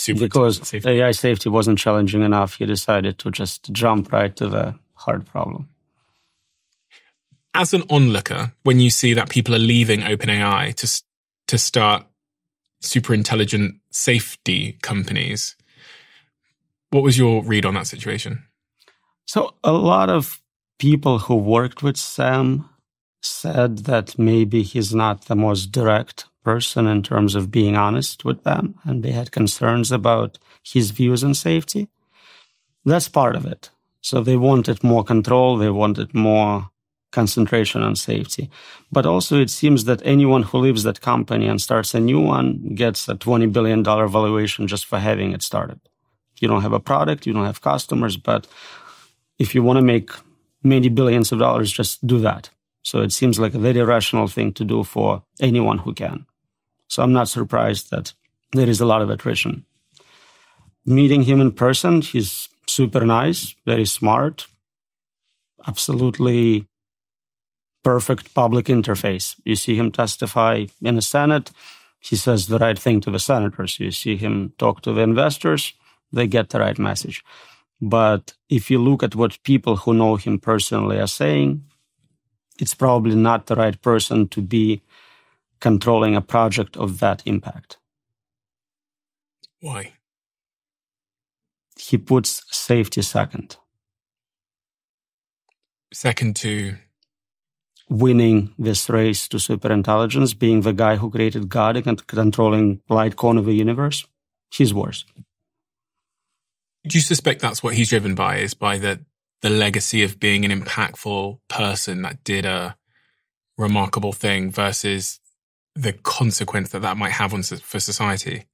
Because AI safety wasn't challenging enough, he decided to just jump right to the hard problem. As an onlooker, when you see that people are leaving OpenAI to start super intelligent safety companies, what was your read on that situation? So a lot of people who worked with Sam said that maybe he's not the most direct person in terms of being honest with them, and they had concerns about his views on safety. That's part of it. So they wanted more control, they wanted more concentration on safety. But also it seems that anyone who leaves that company and starts a new one gets a $20 billion valuation just for having it started. You don't have a product, you don't have customers, but if you want to make many billions of dollars, just do that. So it seems like a very rational thing to do for anyone who can. So I'm not surprised that there is a lot of attrition. Meeting him in person, he's super nice, very smart, absolutely perfect public interface. You see him testify in the Senate, he says the right thing to the senators. You see him talk to the investors, they get the right message. But if you look at what people who know him personally are saying, it's probably not the right person to be controlling a project of that impact. Why? He puts safety second. Second to? Winning this race to superintelligence, being the guy who created God and controlling light cone of the universe, he's worse. Do you suspect that's what he's driven by, is by the legacy of being an impactful person that did a remarkable thing versus the consequence that might have for society.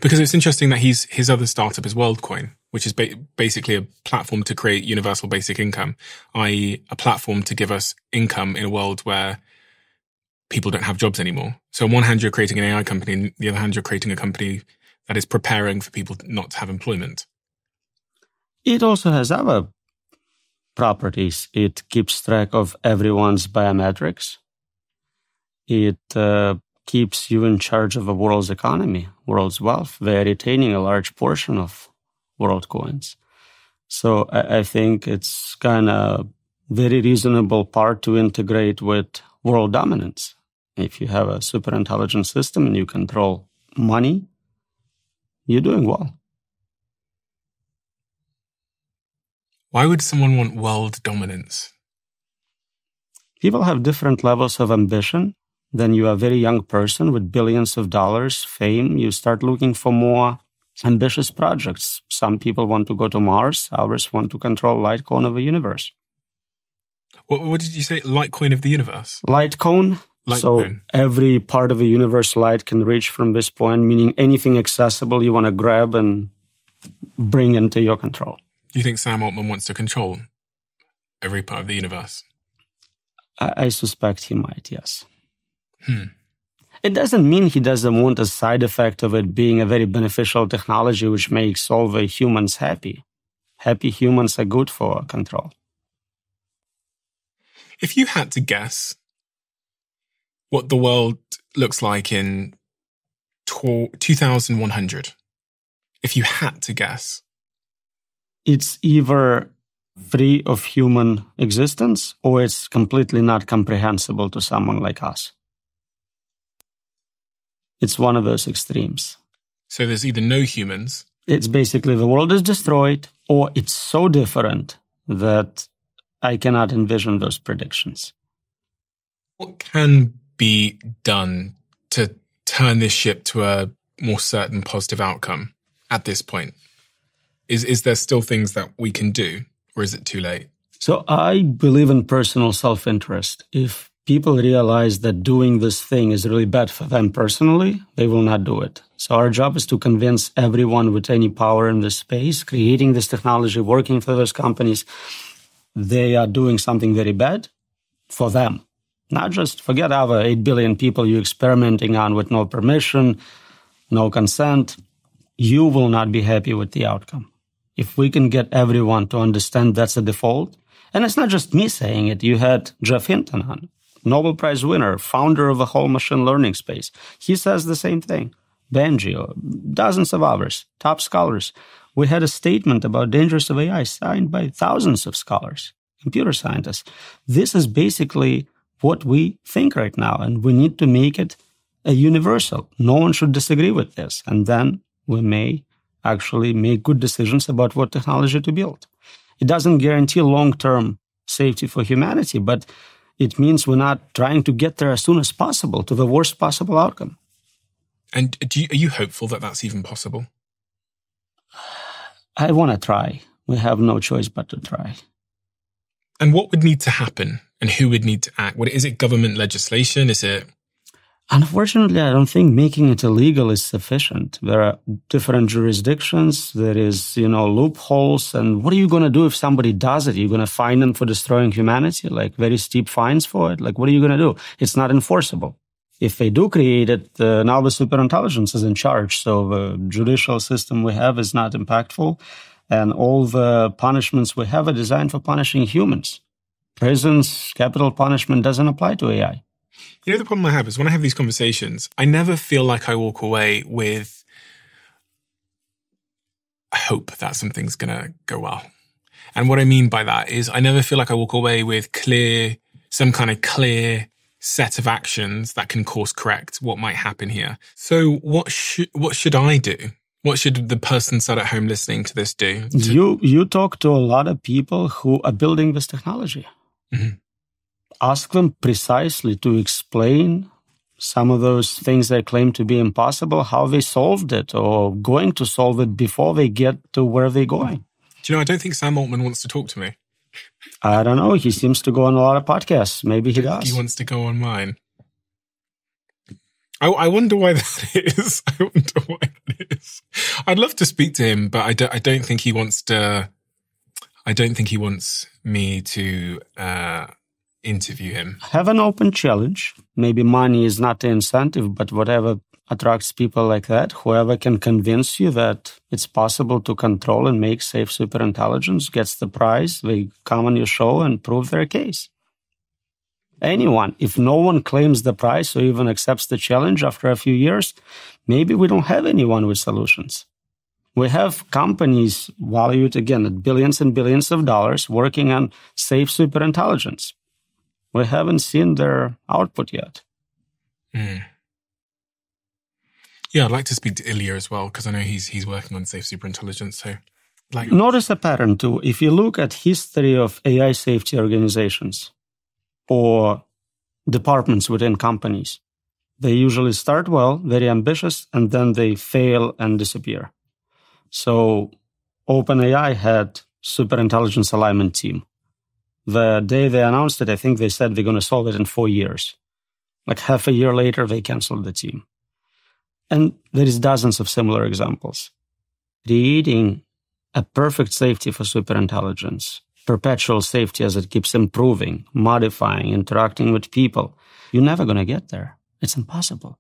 Because it's interesting that his other startup is WorldCoin, which is basically a platform to create universal basic income, i.e. a platform to give us income in a world where people don't have jobs anymore. So on one hand, you're creating an AI company, and on the other hand, you're creating a company that is preparing for people not to have employment. It also has other properties. It keeps track of everyone's biometrics. It keeps you in charge of the world's economy, world's wealth. They're retaining a large portion of world coins. So I think it's kind of very reasonable part to integrate with world dominance. If you have a superintelligent system and you control money, you're doing well. Why would someone want world dominance? People have different levels of ambition. Then you are a very young person with billions of dollars, fame. You start looking for more ambitious projects. Some people want to go to Mars. Others want to control Litecoin of the universe. What did you say? Litecoin of the universe? Litecoin. So every part of the universe light can reach from this point, meaning anything accessible you want to grab and bring into your control. Do you think Sam Altman wants to control every part of the universe? I suspect he might, yes. It doesn't mean he doesn't want a side effect of it being a very beneficial technology which makes all the humans happy. Happy humans are good for control. If you had to guess what the world looks like in 2100, if you had to guess, it's either free of human existence or it's completely not comprehensible to someone like us. It's one of those extremes. So there's either no humans. It's basically the world is destroyed, or it's so different that I cannot envision those predictions. What can be done to turn this ship to a more certain positive outcome at this point? Is there still things that we can do, or is it too late? So I believe in personal self-interest. If people realize that doing this thing is really bad for them personally, they will not do it. So our job is to convince everyone with any power in this space, creating this technology, working for those companies, they are doing something very bad for them. Not just forget our 8 billion people you're experimenting on with no permission, no consent. You will not be happy with the outcome. If we can get everyone to understand that's the default, and it's not just me saying it, you had Jeff Hinton on, Nobel Prize winner, founder of the whole machine learning space. He says the same thing. Benji, dozens of others, top scholars. We had a statement about dangers of AI signed by thousands of scholars, computer scientists. This is basically what we think right now, and we need to make it a universal. No one should disagree with this, and then we may actually make good decisions about what technology to build. It doesn't guarantee long-term safety for humanity, but it means we're not trying to get there as soon as possible to the worst possible outcome. And are you hopeful that that's even possible? I want to try. We have no choice but to try. And what would need to happen? And who would need to act? Is it government legislation? Is it... Unfortunately, I don't think making it illegal is sufficient. There are different jurisdictions. There is, loopholes. And what are you going to do if somebody does it? You're going to fine them for destroying humanity, like very steep fines for it? Like, what are you going to do? It's not enforceable. If they do create it, now the superintelligence is in charge. So the judicial system we have is not impactful. And all the punishments we have are designed for punishing humans. Prisons, capital punishment doesn't apply to AI. The problem I have is when I have these conversations, I never feel like I walk away with hope that something's going to go well. And what I mean by that is I never feel like I walk away with some kind of clear set of actions that can course correct what might happen here. So what should I do? What should the person sat at home listening to this do? You talk to a lot of people who are building this technology. Mm-hmm. Ask them precisely to explain some of those things they claim to be impossible, how they solved it or going to solve it before they get to where they're going. Do you know, I don't think Sam Altman wants to talk to me. I don't know. He seems to go on a lot of podcasts. Maybe he does. He wants to go on mine. I wonder why that is. I wonder why that is. I'd love to speak to him, but I don't think he wants to. I don't think he wants me to interview him. Have an open challenge. Maybe money is not the incentive, but whatever attracts people like that, whoever can convince you that it's possible to control and make safe superintelligence gets the prize. They come on your show and prove their case. Anyone, if no one claims the prize or even accepts the challenge after a few years, maybe we don't have anyone with solutions. We have companies valued, again, at billions and billions of dollars working on safe superintelligence. We haven't seen their output yet. Mm. Yeah, I'd like to speak to Ilya as well, because I know he's working on safe superintelligence. So, notice a pattern too. If you look at history of AI safety organizations or departments within companies, they usually start well, very ambitious, and then they fail and disappear. So OpenAI had superintelligence alignment team. The day they announced it, I think they said they're going to solve it in 4 years. Like half a year later, they canceled the team. And there is dozens of similar examples. Creating a perfect safety for superintelligence, perpetual safety as it keeps improving, modifying, interacting with people, you're never going to get there. It's impossible.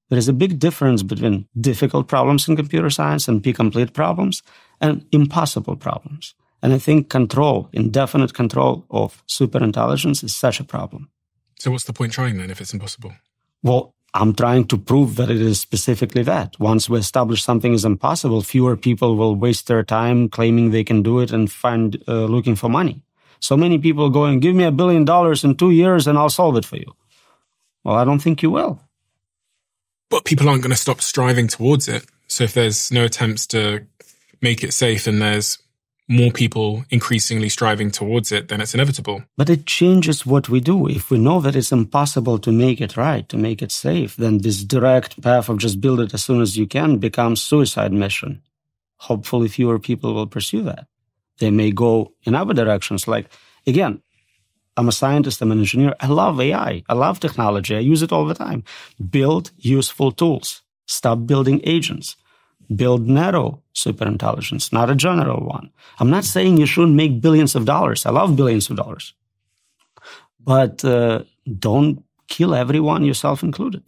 There is a big difference between difficult problems in computer science and P-complete problems and impossible problems. And I think control, indefinite control of superintelligence is such a problem. So what's the point trying then if it's impossible? Well, I'm trying to prove that it is specifically that. Once we establish something is impossible, fewer people will waste their time claiming they can do it and looking for money. So many people going, give me $1 billion in 2 years and I'll solve it for you. Well, I don't think you will. But people aren't going to stop striving towards it. So if there's no attempts to make it safe and there's more people increasingly striving towards it, then it's inevitable. But it changes what we do. If we know that it's impossible to make it right, to make it safe, then this direct path of just build it as soon as you can becomes suicide mission. Hopefully fewer people will pursue that. They may go in other directions. Like, again, I'm a scientist, I'm an engineer. I love AI. I love technology. I use it all the time. Build useful tools. Stop building agents. Build narrow superintelligence, not a general one. I'm not saying you shouldn't make billions of dollars. I love billions of dollars. But don't kill everyone, yourself included.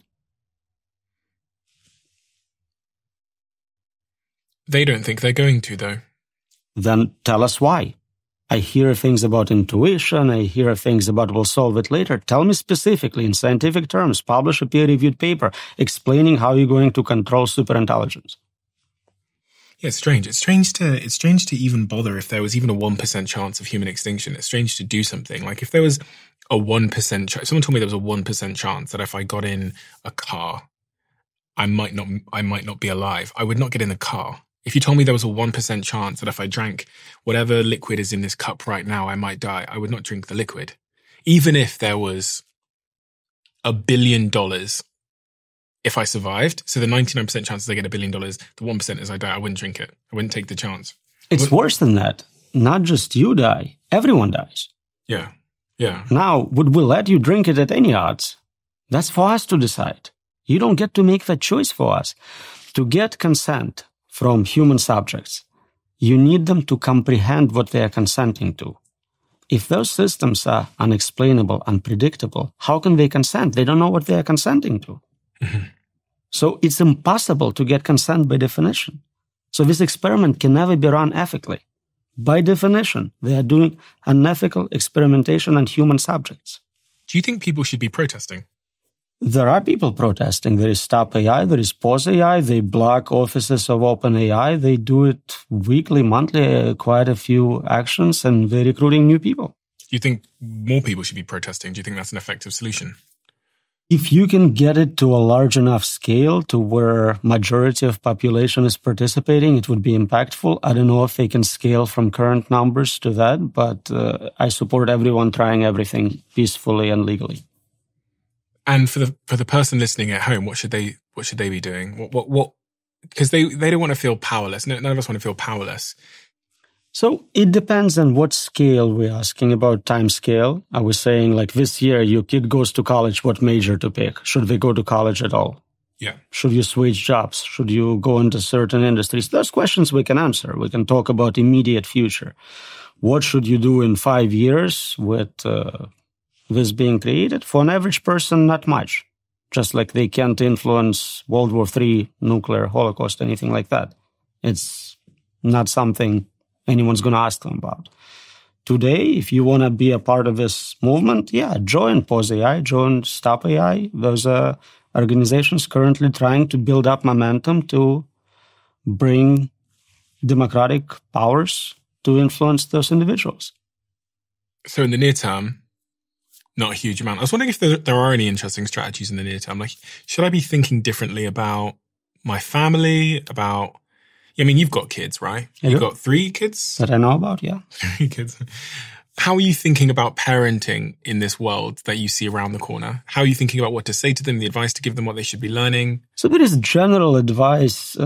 They don't think they're going to, though. Then tell us why. I hear things about intuition. I hear things about we'll solve it later. Tell me specifically in scientific terms. Publish a peer-reviewed paper explaining how you're going to control superintelligence. Yeah, it's strange. It's strange to even bother if there was even a 1% chance of human extinction. It's strange to do something. Like if there was a 1% chance, someone told me there was a 1% chance that if I got in a car, I might not be alive. I would not get in the car. If you told me there was a 1% chance that if I drank whatever liquid is in this cup right now, I might die, I would not drink the liquid. Even if there was $1 billion if I survived, so the 99% chances I get $1 billion, the 1% is I die, I wouldn't drink it. I wouldn't take the chance. It's worse than that. Not just you die, everyone dies. Yeah, yeah. Now, would we let you drink it at any odds? That's for us to decide. You don't get to make that choice for us. To get consent from human subjects, you need them to comprehend what they are consenting to. If those systems are unexplainable, unpredictable, how can they consent? They don't know what they are consenting to. Mm-hmm. So it's impossible to get consent by definition. So this experiment can never be run ethically. By definition, they are doing unethical experimentation on human subjects. Do you think people should be protesting? There are people protesting. There is Stop AI, there is Pause AI, they block offices of OpenAI, they do it weekly, monthly, quite a few actions, and they're recruiting new people. Do you think more people should be protesting? Do you think that's an effective solution? If you can get it to a large enough scale to where majority of population is participating, it would be impactful. I don't know if they can scale from current numbers to that, but I support everyone trying everything peacefully and legally. And for the person listening at home, what should they be doing? What? Because they don't want to feel powerless. None of us want to feel powerless. So it depends on what scale we're asking about. Time scale. I was saying, like, this year, your kid goes to college, what major to pick? Should they go to college at all? Yeah. Should you switch jobs? Should you go into certain industries? Those questions we can answer. We can talk about immediate future. What should you do in 5 years with this being created? For an average person, not much. Just like they can't influence World War III, nuclear holocaust, anything like that. It's not something anyone's going to ask them about. Today, if you want to be a part of this movement, join Pause AI, join Stop AI. Those are organizations currently trying to build up momentum to bring democratic powers to influence those individuals. So in the near term, not a huge amount. I was wondering if there are any interesting strategies in the near term. Like, should I be thinking differently about my family, about... I mean, you've got kids, right? You've got 3 kids? That I know about, yeah. 3 kids. How are you thinking about parenting in this world that you see around the corner? How are you thinking about what to say to them, the advice to give them, what they should be learning? So there is general advice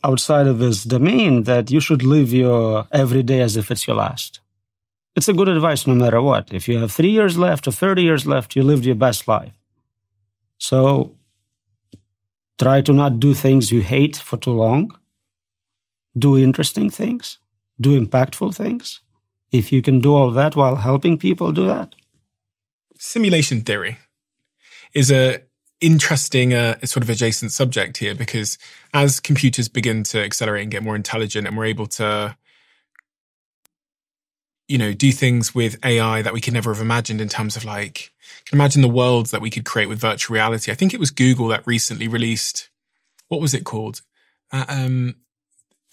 outside of this domain that you should live your every day as if it's your last. It's a good advice no matter what. If you have 3 years left or 30 years left, you lived your best life. So try to not do things you hate for too long. Do interesting things. Do impactful things. If you can do all that while helping people, do that. Simulation theory is a interesting sort of adjacent subject here, because as computers begin to accelerate and get more intelligent, and we're able to, do things with AI that we could never have imagined in terms of, like, can imagine the worlds that we could create with virtual reality. I think it was Google that recently released, what was it called?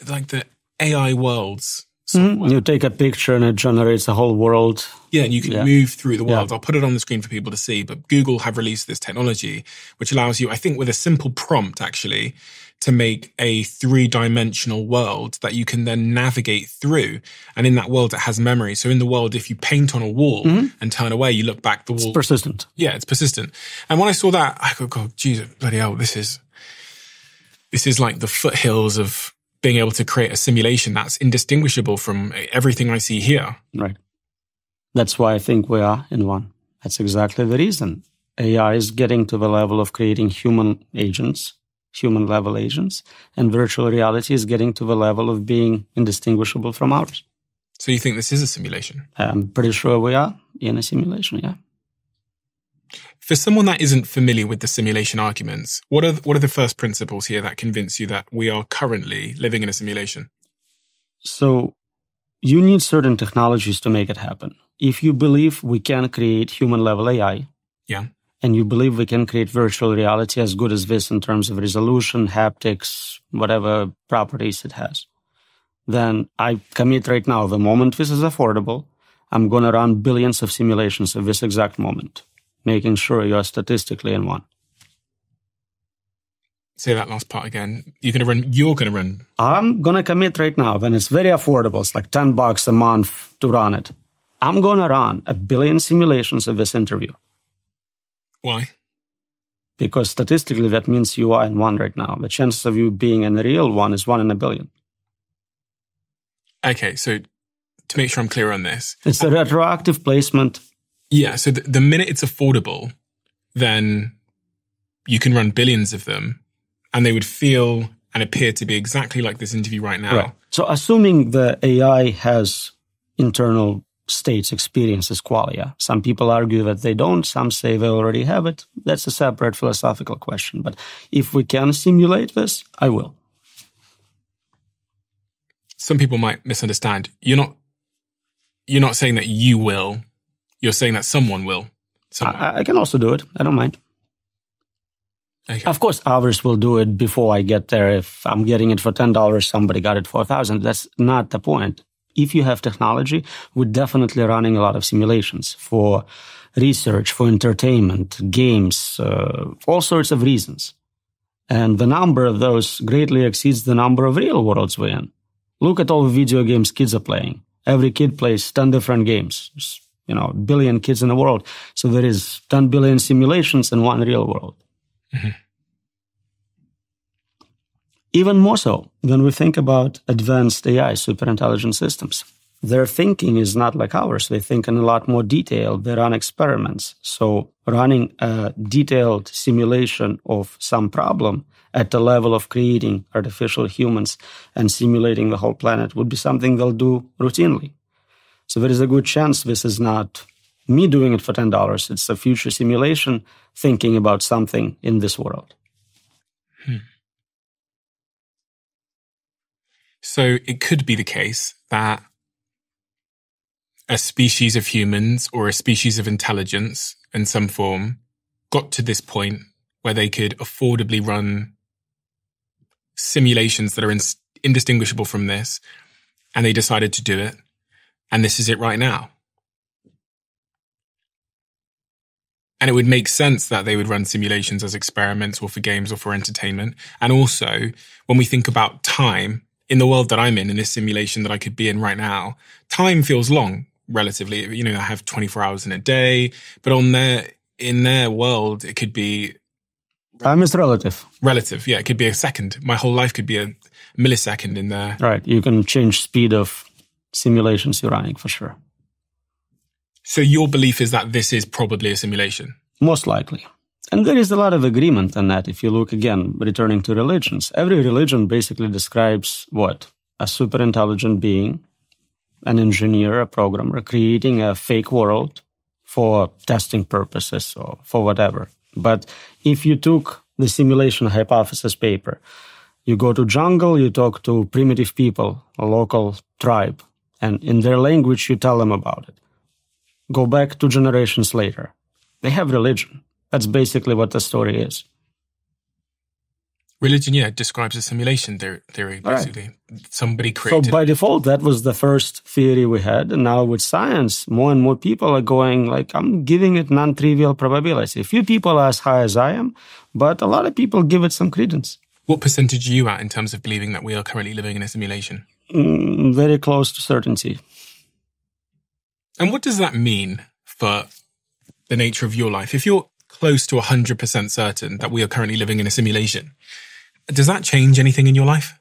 Like the AI worlds. You take a picture and it generates a whole world. Yeah, and you can move through the world. I'll put it on the screen for people to see, but Google have released this technology which allows you, I think with a simple prompt actually, to make a 3-dimensional world that you can then navigate through. And in that world, it has memory. So in the world, if you paint on a wall and turn away, you look back, the wall... It's persistent. Yeah, it's persistent. And when I saw that, I go, God, Jesus, bloody hell, this is like the foothills of being able to create a simulation that's indistinguishable from everything I see here. Right. That's why I think we are in one. That's exactly the reason. AI is getting to the level of creating human agents, human-level agents, and virtual reality is getting to the level of being indistinguishable from ours. So you think this is a simulation? I'm pretty sure we are in a simulation, yeah. For someone that isn't familiar with the simulation arguments, what are the first principles here that convince you that we are currently living in a simulation? So you need certain technologies to make it happen. If you believe we can create human-level AI, and you believe we can create virtual reality as good as this in terms of resolution, haptics, whatever properties it has, then I commit right now, the moment this is affordable, I'm going to run billions of simulations of this exact moment, making sure you're statistically in one. Say that last part again. You're going to run. I'm going to commit right now, when it's very affordable. It's like $10 a month to run it. I'm going to run 1 billion simulations of this interview. Why? Because statistically, that means you are in one right now. The chances of you being in the real one is 1 in 1 billion. Okay, so to make sure I'm clear on this. It's a retroactive placement. Yeah, so the minute it's affordable, then you can run billions of them, and they would feel and appear to be exactly like this interview right now. Right. So assuming the AI has internal states, experiences, qualia. Some people argue that they don't. Some say they already have it. That's a separate philosophical question. But if we can simulate this, I will. Some people might misunderstand. You're not saying that you will. You're saying that someone will. I can also do it. I don't mind. Okay. Of course, others will do it before I get there. If I'm getting it for $10, somebody got it for $1,000. That's not the point. If you have technology, we're definitely running a lot of simulations for research, for entertainment, games, all sorts of reasons. And the number of those greatly exceeds the number of real worlds we're in. Look at all the video games kids are playing. Every kid plays 10 different games. There's, 1 billion kids in the world. So there is 10 billion simulations in one real world. Mm-hmm. Even more so when we think about advanced AI, superintelligent systems. their thinking is not like ours. They think in a lot more detail. They run experiments. So running a detailed simulation of some problem at the level of creating artificial humans and simulating the whole planet would be something they'll do routinely. So there is a good chance this is not me doing it for $10. It's a future simulation thinking about something in this world. So it could be the case that a species of humans or a species of intelligence in some form got to this point where they could affordably run simulations that are indistinguishable from this, and they decided to do it, and this is it right now. And it would make sense that they would run simulations as experiments or for games or for entertainment. And also, when we think about time, in the world that I'm in this simulation that I could be in right now, time feels long, relatively. You know, I have 24 hours in a day, but in their world, it could be... Time is relative. Relative, yeah. It could be a second. My whole life could be a millisecond in there. Right. You can change speed of simulations you're running, for sure. So your belief is that this is probably a simulation? Most likely. And there is a lot of agreement on that. If you look, again, returning to religions, every religion basically describes what? A superintelligent being, an engineer, a programmer, creating a fake world for testing purposes or for whatever. But if you took the simulation hypothesis paper, you go to jungle, you talk to primitive people, a local tribe, and in their language, you tell them about it. Go back 2 generations later. They have religion. That's basically what the story is. Religion, yeah, describes a simulation theory, basically. Right. Somebody created... So by default, that was the first theory we had. And now with science, more and more people are going like, I'm giving it non-trivial probability. A few people are as high as I am, but a lot of people give it some credence. What percentage are you at in terms of believing that we are currently living in a simulation? Very close to certainty. And what does that mean for the nature of your life? If you're close to 100% certain that we are currently living in a simulation, does that change anything in your life?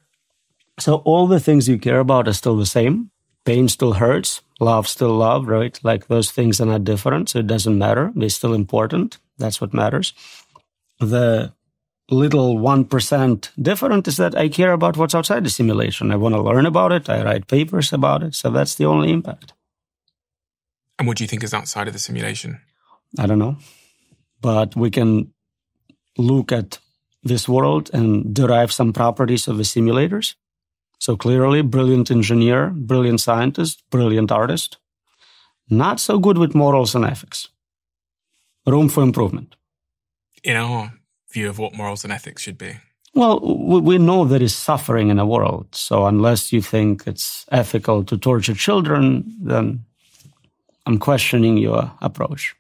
So all the things you care about are still the same. Pain still hurts. Love still love, right? Like those things are not different, so it doesn't matter. They're still important. That's what matters. The little 1% different is that I care about what's outside the simulation. I want to learn about it. I write papers about it. So that's the only impact. And what do you think is outside of the simulation? I don't know. But we can look at this world and derive some properties of the simulators. So clearly, brilliant engineer, brilliant scientist, brilliant artist. Not so good with morals and ethics. Room for improvement. In our view of what morals and ethics should be? Well, we know there is suffering in the world. So unless you think it's ethical to torture children, then I'm questioning your approach.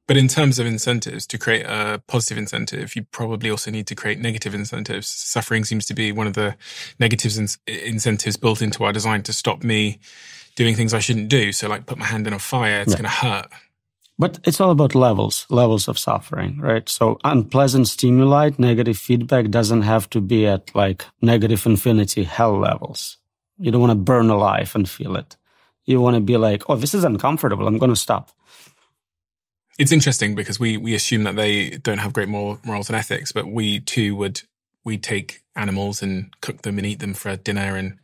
But in terms of incentives, to create a positive incentive, you probably also need to create negative incentives. Suffering seems to be one of the negatives and incentives built into our design to stop me doing things I shouldn't do. So like put my hand in a fire, it's going to hurt. But it's all about levels of suffering, right? So unpleasant stimuli, negative feedback doesn't have to be at like negative infinity hell levels. You don't want to burn alive and feel it. You want to be like, oh, this is uncomfortable. I'm going to stop. It's interesting because we assume that they don't have great morals and ethics, but we too we take animals and cook them and eat them for dinner, and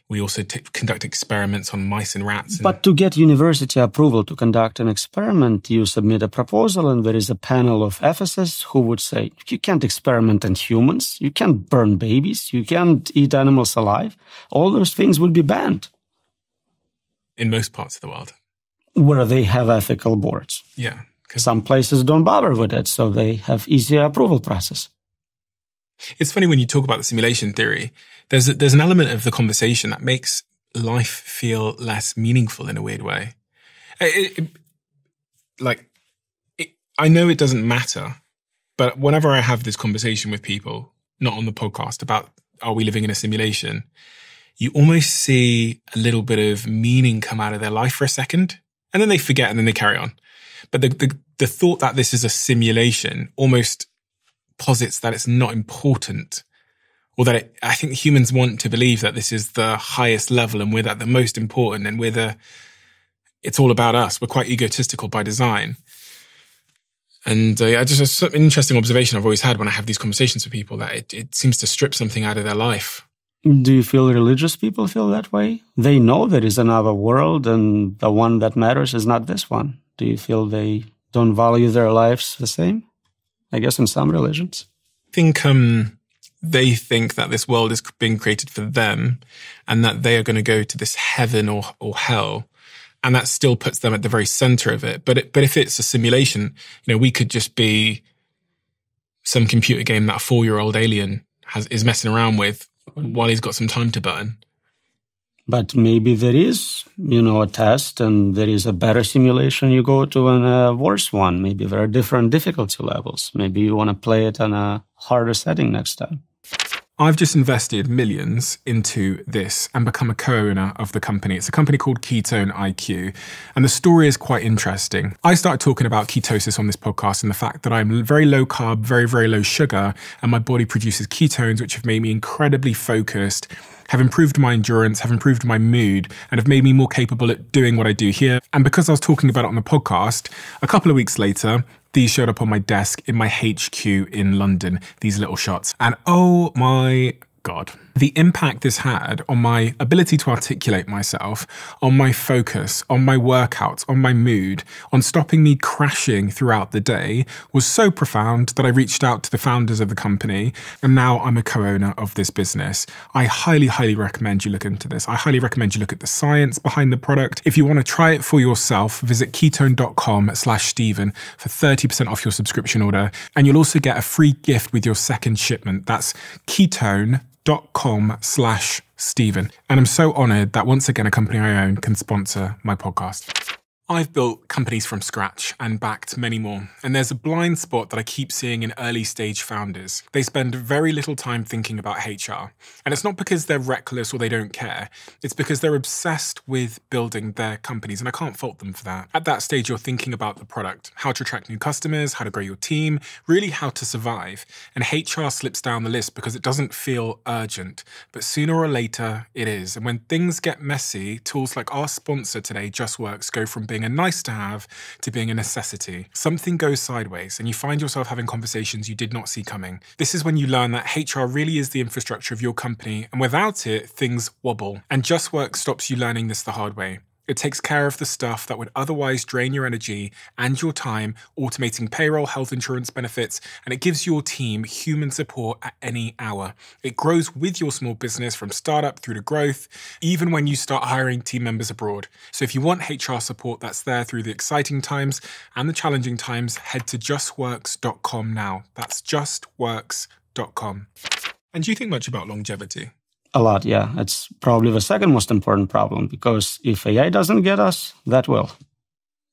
we also conduct experiments on mice and rats. But to get university approval to conduct an experiment, you submit a proposal, and there is a panel of ethicists who would say, you can't experiment on humans, you can't burn babies, you can't eat animals alive. All those things would be banned. In most parts of the world. Where they have ethical boards. Yeah. Some places don't bother with it, so they have easier approval process. It's funny when you talk about the simulation theory, there's an element of the conversation that makes life feel less meaningful in a weird way. I know it doesn't matter, but whenever I have this conversation with people, not on the podcast, about are we living in a simulation, you almost see a little bit of meaning come out of their life for a second, and then they forget and then they carry on. But the thought that this is a simulation almost posits that it's not important or that I think humans want to believe that this is the highest level and we're the most important and it's all about us. We're quite egotistical by design. And it's an interesting observation I've always had when I have these conversations with people, that it seems to strip something out of their life. Do you feel religious people feel that way? They know there is another world and the one that matters is not this one. Do you feel they don't value their lives the same? I guess in some religions. I think they think that this world is being created for them and that they are going to go to this heaven or hell. And that still puts them at the very center of it. But if it's a simulation, we could just be some computer game that a 4-year-old alien is messing around with while he's got some time to burn. But maybe there is, a test and there is a better simulation you go to and a worse one. Maybe there are different difficulty levels. Maybe you want to play it on a harder setting next time. I've just invested millions into this and become a co-owner of the company. It's a company called Ketone IQ, and the story is quite interesting. I started talking about ketosis on this podcast and the fact that I'm very low carb, very, very low sugar, and my body produces ketones, which have made me incredibly focused, have improved my endurance, have improved my mood, and have made me more capable at doing what I do here. And because I was talking about it on the podcast, a couple of weeks later, these showed up on my desk in my HQ in London, these little shots. And oh my God, the impact this had on my ability to articulate myself, on my focus, on my workouts, on my mood, on stopping me crashing throughout the day was so profound that I reached out to the founders of the company, and now I'm a co-owner of this business. I highly, highly recommend you look into this. I highly recommend you look at the science behind the product. If you want to try it for yourself, visit ketone.com/Stephen for 30% off your subscription order. And you'll also get a free gift with your second shipment. That's ketone.com/Stephen. And I'm so honored that once again, a company I own can sponsor my podcast. I've built companies from scratch and backed many more. And there's a blind spot that I keep seeing in early stage founders. They spend very little time thinking about HR. And it's not because they're reckless or they don't care. It's because they're obsessed with building their companies. And I can't fault them for that. At that stage, you're thinking about the product, how to attract new customers, how to grow your team, really how to survive. And HR slips down the list because it doesn't feel urgent. But sooner or later, it is. And when things get messy, tools like our sponsor today, JustWorks, go from being a nice to have to being a necessity. Something goes sideways and you find yourself having conversations you did not see coming. This is when you learn that HR really is the infrastructure of your company, and without it, things wobble. And JustWorks stops you learning this the hard way. It takes care of the stuff that would otherwise drain your energy and your time, automating payroll, health insurance benefits, and it gives your team human support at any hour. It grows with your small business from startup through to growth, even when you start hiring team members abroad. So if you want HR support that's there through the exciting times and the challenging times, head to justworks.com now. That's justworks.com. And do you think much about longevity? A lot, yeah. It's probably the second most important problem, because if AI doesn't get us, that will.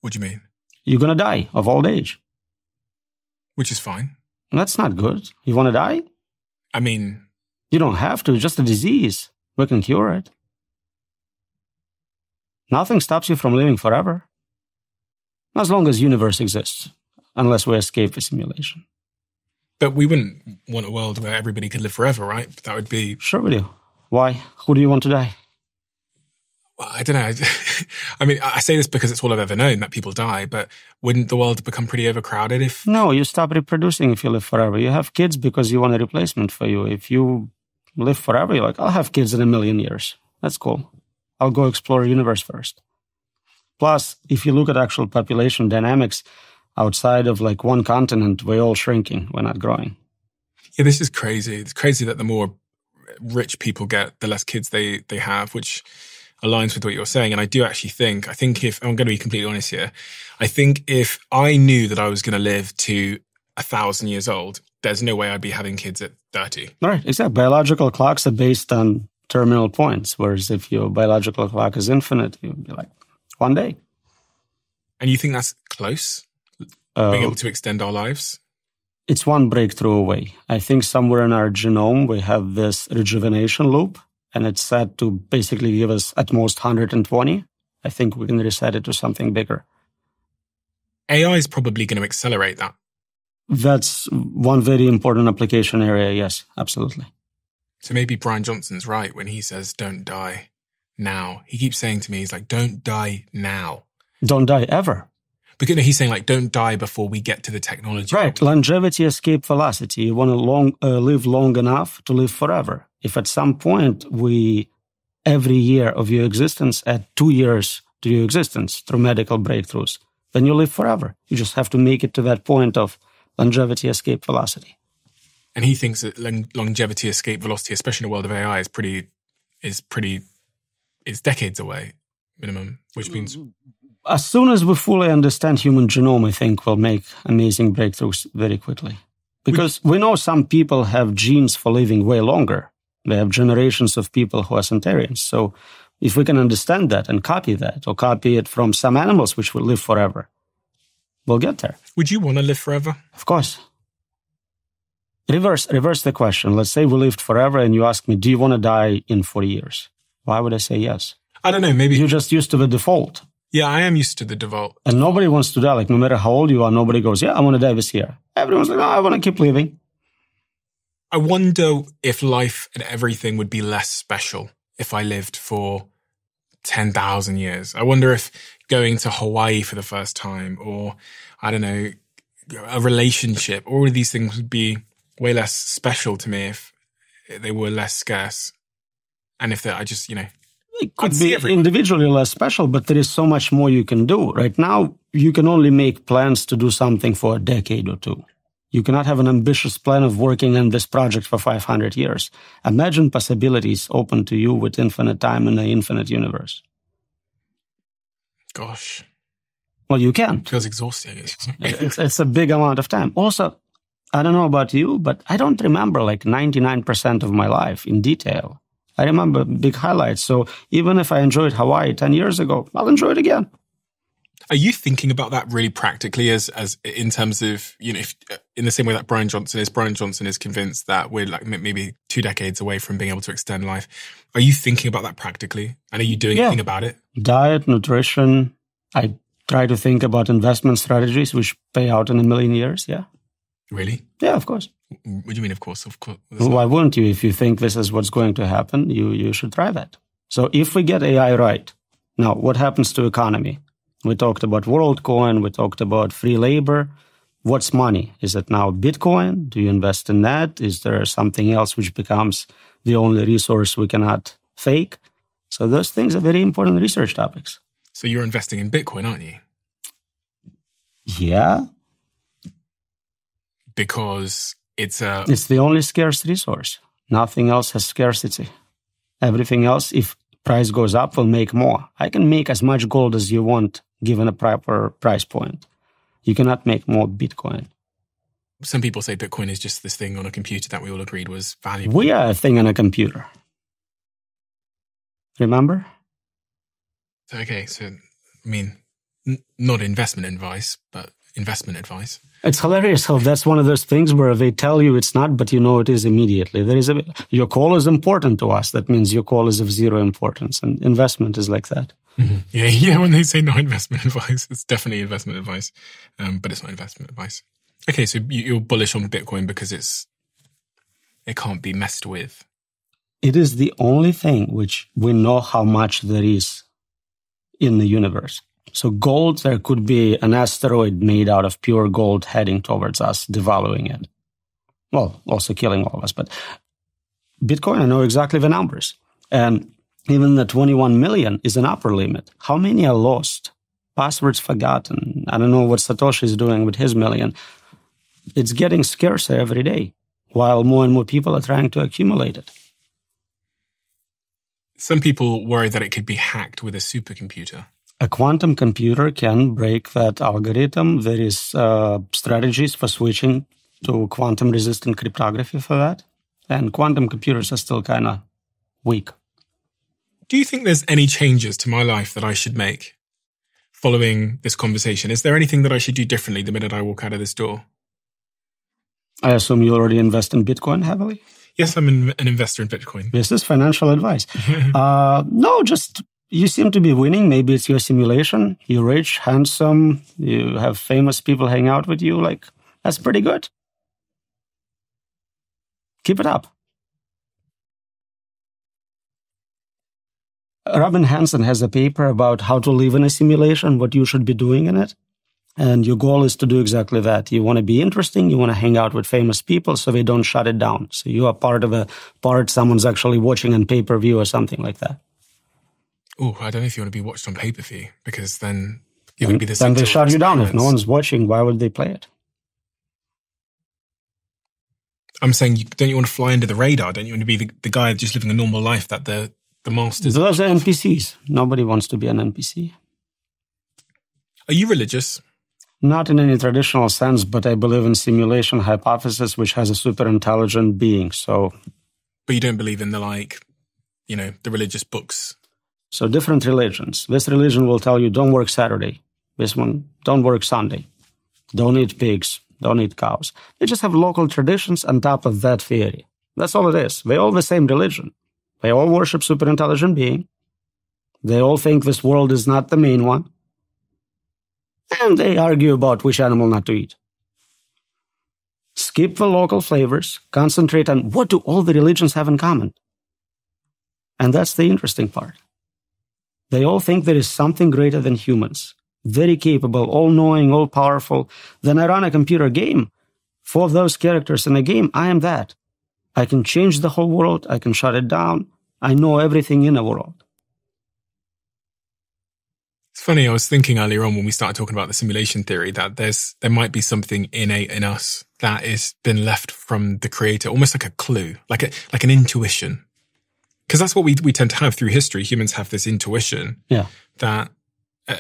What do you mean? You're going to die of old age. Which is fine. That's not good. You want to die? I mean... You don't have to. It's just a disease. We can cure it. Nothing stops you from living forever. As long as the universe exists. Unless we escape the simulation. But we wouldn't want a world where everybody could live forever, right? That would be... Sure we do. Why? Who do you want to die? Well, I don't know. I mean, I say this because it's all I've ever known, that people die, but wouldn't the world become pretty overcrowded if... No, you stop reproducing if you live forever. You have kids because you want a replacement for you. If you live forever, you're like, I'll have kids in 1,000,000 years. That's cool. I'll go explore the universe first. Plus, if you look at actual population dynamics, outside of like one continent, we're all shrinking. We're not growing. Yeah, this is crazy. It's crazy that the more rich people get, the less kids they have, which aligns with what you're saying. And I do actually think if, I'm going to be completely honest here, I think if I knew that I was going to live to 1,000 years old, there's no way I'd be having kids at 30. Right, exactly. Biological clocks are based on terminal points, whereas if your biological clock is infinite, you'd be like, one day. And you think that's close? Being able to extend our lives? It's one breakthrough away. I think somewhere in our genome, we have this rejuvenation loop, and it's set to basically give us at most 120. I think we can reset it to something bigger. AI is probably going to accelerate that. That's one very important application area. Yes, absolutely. So maybe Brian Johnson's right when he says, don't die now. He keeps saying to me, he's like, don't die now. Don't die ever. Because he's saying, like, don't die before we get to the technology. Right. Longevity, escape velocity. You want to live long enough to live forever. If at some point every year of your existence add 2 years to your existence through medical breakthroughs, then you live forever. You just have to make it to that point of longevity, escape velocity. And he thinks that longevity, escape velocity, especially in the world of AI, is decades away, minimum, which means... As soon as we fully understand human genome, I think we'll make amazing breakthroughs very quickly. Because we know some people have genes for living way longer. They have generations of people who are centenarians. So if we can understand that and copy that, or copy it from some animals which will live forever, we'll get there. Would you want to live forever? Of course. Reverse the question. Let's say we lived forever and you ask me, do you want to die in 40 years? Why would I say yes? I don't know, maybe... You're just used to the default. Yeah, I am used to the default. And nobody wants to die. Like, no matter how old you are, nobody goes, yeah, I want to die this year. Everyone's like, no, I want to keep living. I wonder if life and everything would be less special if I lived for 10,000 years. I wonder if going to Hawaii for the first time, or, I don't know, a relationship, all of these things would be way less special to me if they were less scarce. And if I just, it could be individually less special, but there is so much more you can do. Right now, you can only make plans to do something for a decade or two. You cannot have an ambitious plan of working on this project for 500 years. Imagine possibilities open to you with infinite time in an infinite universe. Gosh. Well, you can. It feels exhausting. It's a big amount of time. Also, I don't know about you, but I don't remember like 99% of my life in detail. I remember big highlights. So even if I enjoyed Hawaii 10 years ago, I'll enjoy it again. Are you thinking about that really practically as in terms of, if, in the same way that Brian Johnson is convinced that we're like maybe 2 decades away from being able to extend life. Are you thinking about that practically? And are you doing anything about it? Diet, nutrition. I try to think about investment strategies which pay out in a million years. Yeah. Really? Yeah, of course. What do you mean, of course? Of course. Why wouldn't you? If you think this is what's going to happen, you should try that. So if we get AI right, now what happens to economy? We talked about WorldCoin. We talked about free labor. What's money? Is it now Bitcoin? Do you invest in that? Is there something else which becomes the only resource we cannot fake? So those things are very important research topics. So you're investing in Bitcoin, aren't you? Yeah. Because it's the only scarce resource. Nothing else has scarcity. Everything else, if price goes up, will make more. I can make as much gold as you want, given a proper price point. You cannot make more Bitcoin. Some people say Bitcoin is just this thing on a computer that we all agreed was valuable. We are a thing on a computer. Remember? Okay, so, I mean, not investment advice, but investment advice. It's hilarious how that's one of those things where they tell you it's not, but you know it is immediately. Your call is important to us. That means your call is of zero importance. And investment is like that. Mm-hmm. Yeah. When they say no investment advice, it's definitely investment advice, but it's not investment advice. Okay, so you're bullish on Bitcoin because it can't be messed with. It is the only thing which we know how much there is in the universe. So gold, there could be an asteroid made out of pure gold heading towards us, devaluing it. Well, also killing all of us. But Bitcoin, I know exactly the numbers. And even the 21 million is an upper limit. How many are lost? Passwords forgotten. I don't know what Satoshi is doing with his million. It's getting scarcer every day, while more and more people are trying to accumulate it. Some people worry that it could be hacked with a supercomputer. A quantum computer can break that algorithm. There is strategies for switching to quantum-resistant cryptography for that. And quantum computers are still kind of weak. Do you think there's any changes to my life that I should make following this conversation? Is there anything that I should do differently the minute I walk out of this door? I assume you already invest in Bitcoin heavily? Yes, I'm an investor in Bitcoin. This is financial advice. No, just... You seem to be winning. Maybe it's your simulation. You're rich, handsome. You have famous people hang out with you. Like, that's pretty good. Keep it up. Robin Hanson has a paper about how to live in a simulation, what you should be doing in it. And your goal is to do exactly that. You want to be interesting. You want to hang out with famous people so they don't shut it down. So you are part of a part someone's actually watching on pay-per-view or something like that. Oh, I don't know if you want to be watched on pay-per-view, because then you would be the Then they shut you down. If no one's watching, why would they play it? I'm saying, don't you want to fly under the radar? Don't you want to be the guy just living a normal life that the masters... Those are NPCs. Nobody wants to be an NPC. Are you religious? Not in any traditional sense, but I believe in simulation hypothesis, which has a super intelligent being. So, but you don't believe in the the religious books. So different religions. This religion will tell you don't work Saturday. This one, don't work Sunday. Don't eat pigs. Don't eat cows. They just have local traditions on top of that theory. That's all it is. They all the same religion. They all worship super intelligent being. They all think this world is not the main one. And they argue about which animal not to eat. Skip the local flavors, concentrate on what do all the religions have in common. And that's the interesting part. They all think there is something greater than humans, very capable, all-knowing, all-powerful. Then I run a computer game. For those characters in a game, I am that. I can change the whole world, I can shut it down, I know everything in a world. It's funny, I was thinking earlier on when we started talking about the simulation theory that there might be something innate in us that has been left from the creator, almost like a clue, like an intuition. Because that's what we tend to have through history. Humans have this intuition that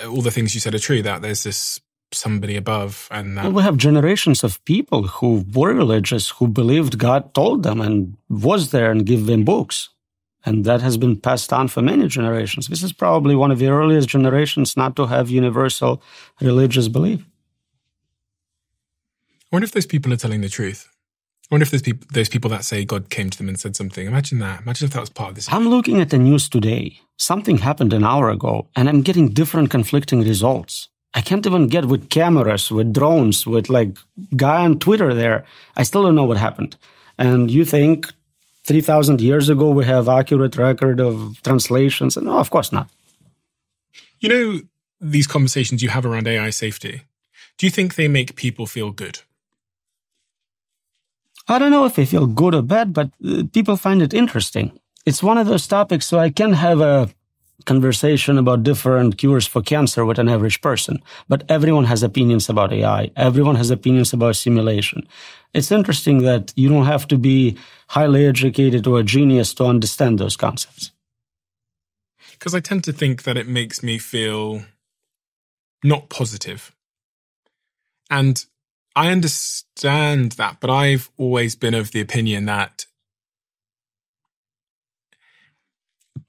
all the things you said are true, that there's this somebody above. And that... Well, we have generations of people who were religious, who believed God told them and was there and gave them books. And that has been passed on for many generations. This is probably one of the earliest generations not to have universal religious belief. I wonder if those people are telling the truth. I wonder if there's those people that say God came to them and said something. Imagine that. Imagine if that was part of this. I'm looking at the news today. Something happened an hour ago, and I'm getting different conflicting results. I can't even get with cameras, with drones, with guy on Twitter there. I still don't know what happened. And you think 3,000 years ago we have accurate record of translations? And no, of course not. You know, these conversations you have around AI safety, do you think they make people feel good? I don't know if they feel good or bad, but people find it interesting. It's one of those topics, so I can have a conversation about different cures for cancer with an average person. But everyone has opinions about AI. Everyone has opinions about simulation. It's interesting that you don't have to be highly educated or a genius to understand those concepts. Because I tend to think that it makes me feel not positive. And I understand that, but I've always been of the opinion that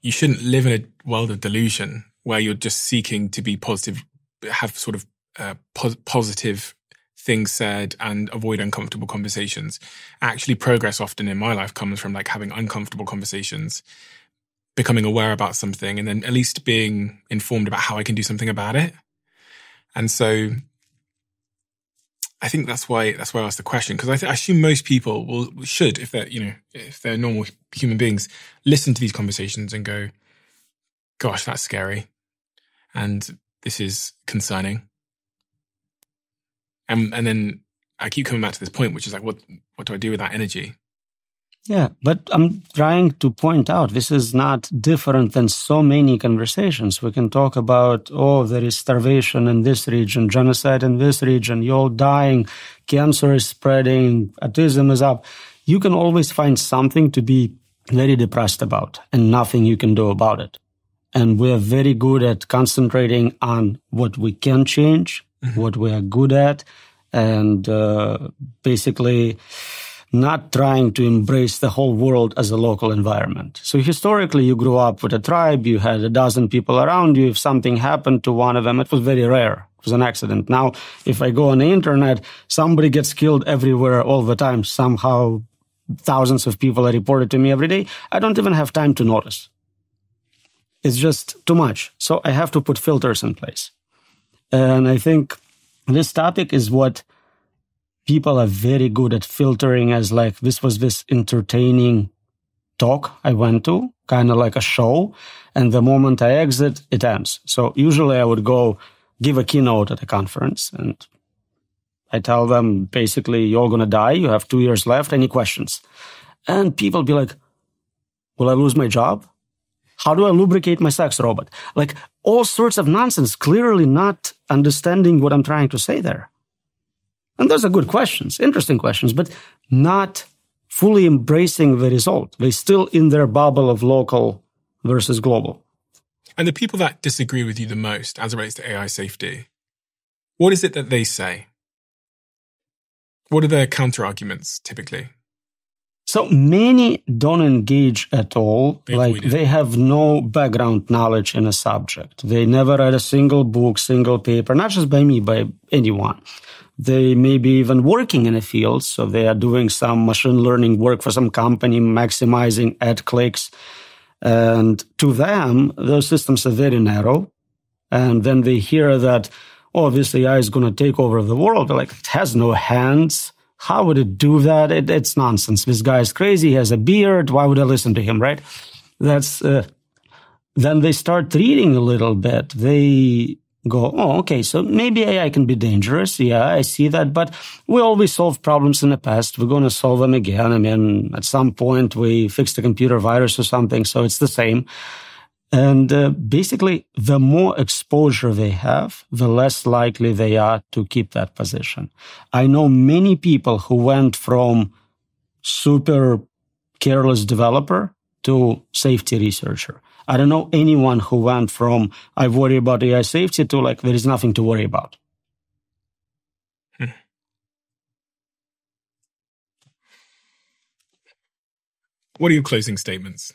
you shouldn't live in a world of delusion where you're just seeking to be positive, have sort of positive things said and avoid uncomfortable conversations. Actually, progress often in my life comes from having uncomfortable conversations, becoming aware about something, and then at least being informed about how I can do something about it. And so I think that's why I asked the question, because I assume most people should, if they're normal human beings, listen to these conversations and go, gosh, that's scary. And this is concerning. And then I keep coming back to this point, which is what do I do with that energy? Yeah, but I'm trying to point out this is not different than so many conversations. We can talk about, there is starvation in this region, genocide in this region, you're all dying, cancer is spreading, autism is up. You can always find something to be very depressed about and nothing you can do about it. And we're very good at concentrating on what we can change, what we are good at, and basically not trying to embrace the whole world as a local environment. So historically, you grew up with a tribe, you had a dozen people around you. If something happened to one of them, it was very rare. It was an accident. Now, if I go on the internet, somebody gets killed everywhere all the time. Somehow, thousands of people are reported to me every day. I don't even have time to notice. It's just too much. So I have to put filters in place. And I think this topic is what people are very good at filtering as this was this entertaining talk I went to, kind of like a show. And the moment I exit, it ends. So usually I would go give a keynote at a conference, and I tell them, basically, you're going to die. You have 2 years left. Any questions? And people be like, will I lose my job? How do I lubricate my sex robot? Like all sorts of nonsense, clearly not understanding what I'm trying to say there. And those are good questions, interesting questions, but not fully embracing the result. They're still in their bubble of local versus global. And the people that disagree with you the most as it relates to AI safety, what is it that they say? What are their counter-arguments typically? So many don't engage at all. They have no background knowledge in a subject. They never read a single book, single paper, not just by me, by anyone. They may be even working in a field, so they are doing some machine learning work for some company, maximizing ad clicks. And to them, those systems are very narrow. And then they hear that, oh, this AI is going to take over the world. They're like, it has no hands. How would it do that? It's nonsense. This guy is crazy. He has a beard. Why would I listen to him, right? Then they start reading a little bit. They go, oh, okay, so maybe AI can be dangerous. Yeah, I see that. But we always solved problems in the past. We're going to solve them again. I mean, at some point, we fixed a computer virus or something, so it's the same. And basically, the more exposure they have, the less likely they are to keep that position. I know many people who went from super careless developer to safety researcher. I don't know anyone who went from I worry about AI safety to like there is nothing to worry about. What are your closing statements?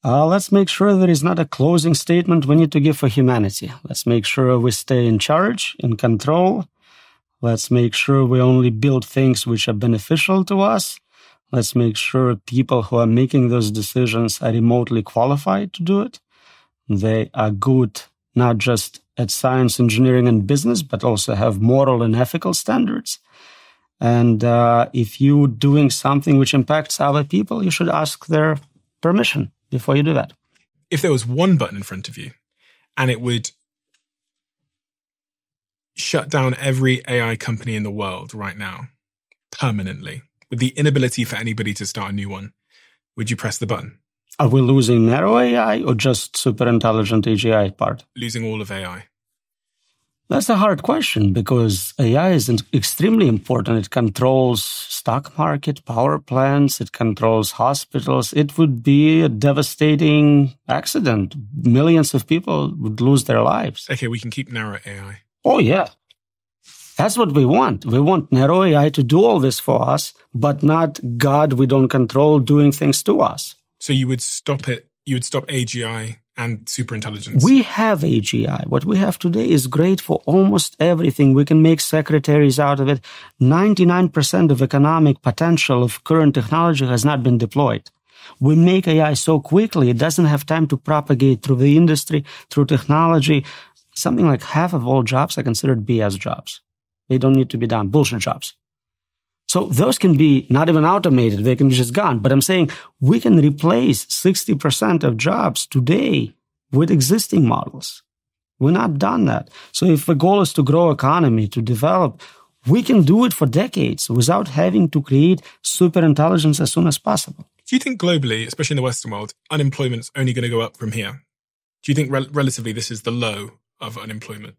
Let's make sure there is not a closing statement we need to give for humanity. Let's make sure we stay in charge, in control. Let's make sure we only build things which are beneficial to us. Let's make sure people who are making those decisions are remotely qualified to do it. They are good not just at science, engineering, and business, but also have moral and ethical standards. And if you're doing something which impacts other people, you should ask their permission before you do that. If there was one button in front of you and it would shut down every AI company in the world right now, permanently, with the inability for anybody to start a new one, would you press the button? Are we losing narrow AI or just superintelligent AGI part? Losing all of AI. That's a hard question because AI is extremely important. It controls stock market, power plants, it controls hospitals. It would be a devastating accident. Millions of people would lose their lives. Okay, we can keep narrow AI. Oh, yeah. That's what we want. We want narrow AI to do all this for us, but not God we don't control doing things to us. So you would stop it, you would stop AGI and superintelligence. We have AGI. What we have today is great for almost everything. We can make secretaries out of it. 99% of economic potential of current technology has not been deployed. We make AI so quickly, it doesn't have time to propagate through the industry, through technology. Something like half of all jobs are considered BS jobs. They don't need to be done. Bullshit jobs. So those can be not even automated. They can be just gone. But I'm saying we can replace 60% of jobs today with existing models. We're not done that. So if the goal is to grow economy, to develop, we can do it for decades without having to create superintelligence as soon as possible. Do you think globally, especially in the Western world, unemployment's only going to go up from here? Do you think relatively this is the low of unemployment?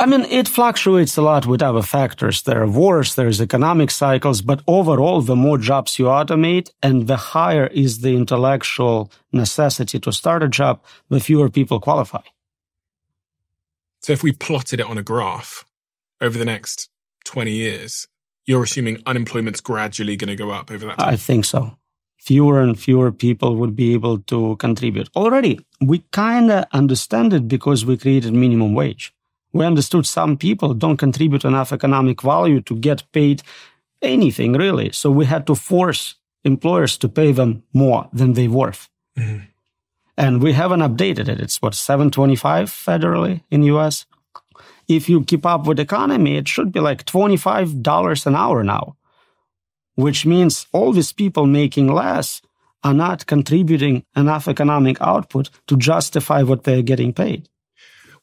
I mean, it fluctuates a lot with other factors. There are wars, there's economic cycles, but overall, the more jobs you automate and the higher is the intellectual necessity to start a job, the fewer people qualify. So if we plotted it on a graph over the next 20 years, you're assuming unemployment's gradually going to go up over that time? I think so. Fewer and fewer people would be able to contribute. Already, we kind of understand it because we created minimum wage. We understood some people don't contribute enough economic value to get paid anything, really. So we had to force employers to pay them more than they're worth. Mm-hmm. And we haven't updated it. It's $7.25 federally in US. If you keep up with the economy, it should be like $25 an hour now, which means all these people making less are not contributing enough economic output to justify what they're getting paid.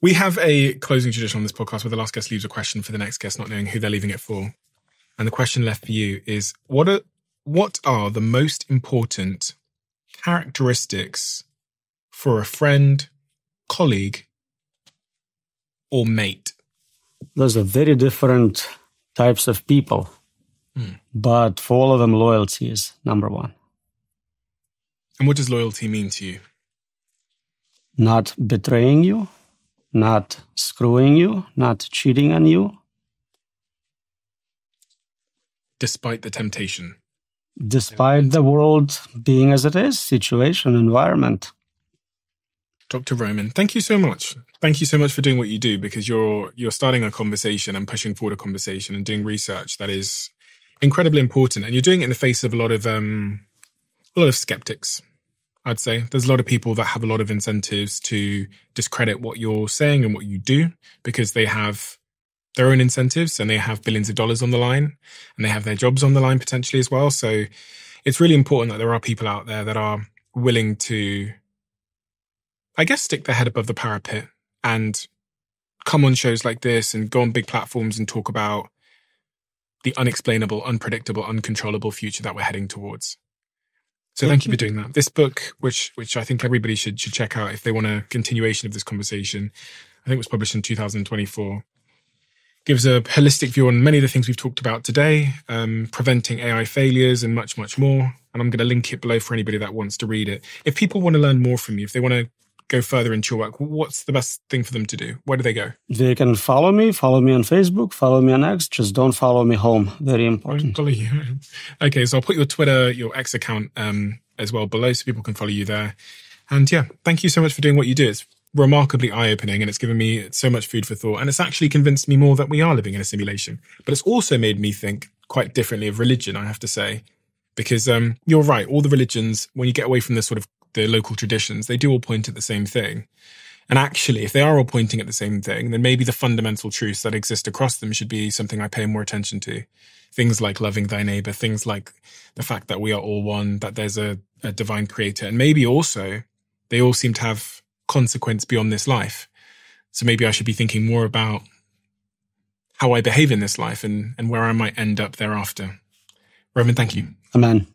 We have a closing tradition on this podcast where the last guest leaves a question for the next guest, not knowing who they're leaving it for. And the question left for you is, what are the most important characteristics for a friend, colleague, or mate? Those are very different types of people. But for all of them, loyalty is number one. And what does loyalty mean to you? Not betraying you, not screwing you, not cheating on you. Despite the temptation. Despite the world being as it is, situation, environment. Dr. Roman, thank you so much. Thank you so much for doing what you do, because you're starting a conversation and pushing forward a conversation and doing research that is incredibly important. And you're doing it in the face of a lot of skeptics, I'd say. There's a lot of people that have a lot of incentives to discredit what you're saying and what you do because they have their own incentives and they have billions of dollars on the line and they have their jobs on the line potentially as well. So it's really important that there are people out there that are willing to, I guess, stick their head above the parapet and come on shows like this and go on big platforms and talk about the unexplainable, unpredictable, uncontrollable future that we're heading towards. So thank you for doing that. This book, which I think everybody should check out if they want a continuation of this conversation, I think it was published in 2024, gives a holistic view on many of the things we've talked about today, preventing AI failures and much, much more. And I'm going to link it below for anybody that wants to read it. If people want to learn more from you, if they want to go further into your work, what's the best thing for them to do? Where do they go? They can follow me on Facebook, follow me on X, just don't follow me home. Very important. Follow you. Okay, so I'll put your Twitter, your X account as well below so people can follow you there. And yeah, thank you so much for doing what you do. It's remarkably eye-opening and it's given me so much food for thought. And it's actually convinced me more that we are living in a simulation. But it's also made me think quite differently of religion, I have to say. Because you're right, all the religions, when you get away from the sort of the local traditions, they do all point at the same thing. And actually, if they are all pointing at the same thing, then maybe the fundamental truths that exist across them should be something I pay more attention to. Things like loving thy neighbor, things like the fact that we are all one, that there's a divine creator. And maybe also, they all seem to have consequence beyond this life. So maybe I should be thinking more about how I behave in this life and where I might end up thereafter. Roman, thank you. Amen.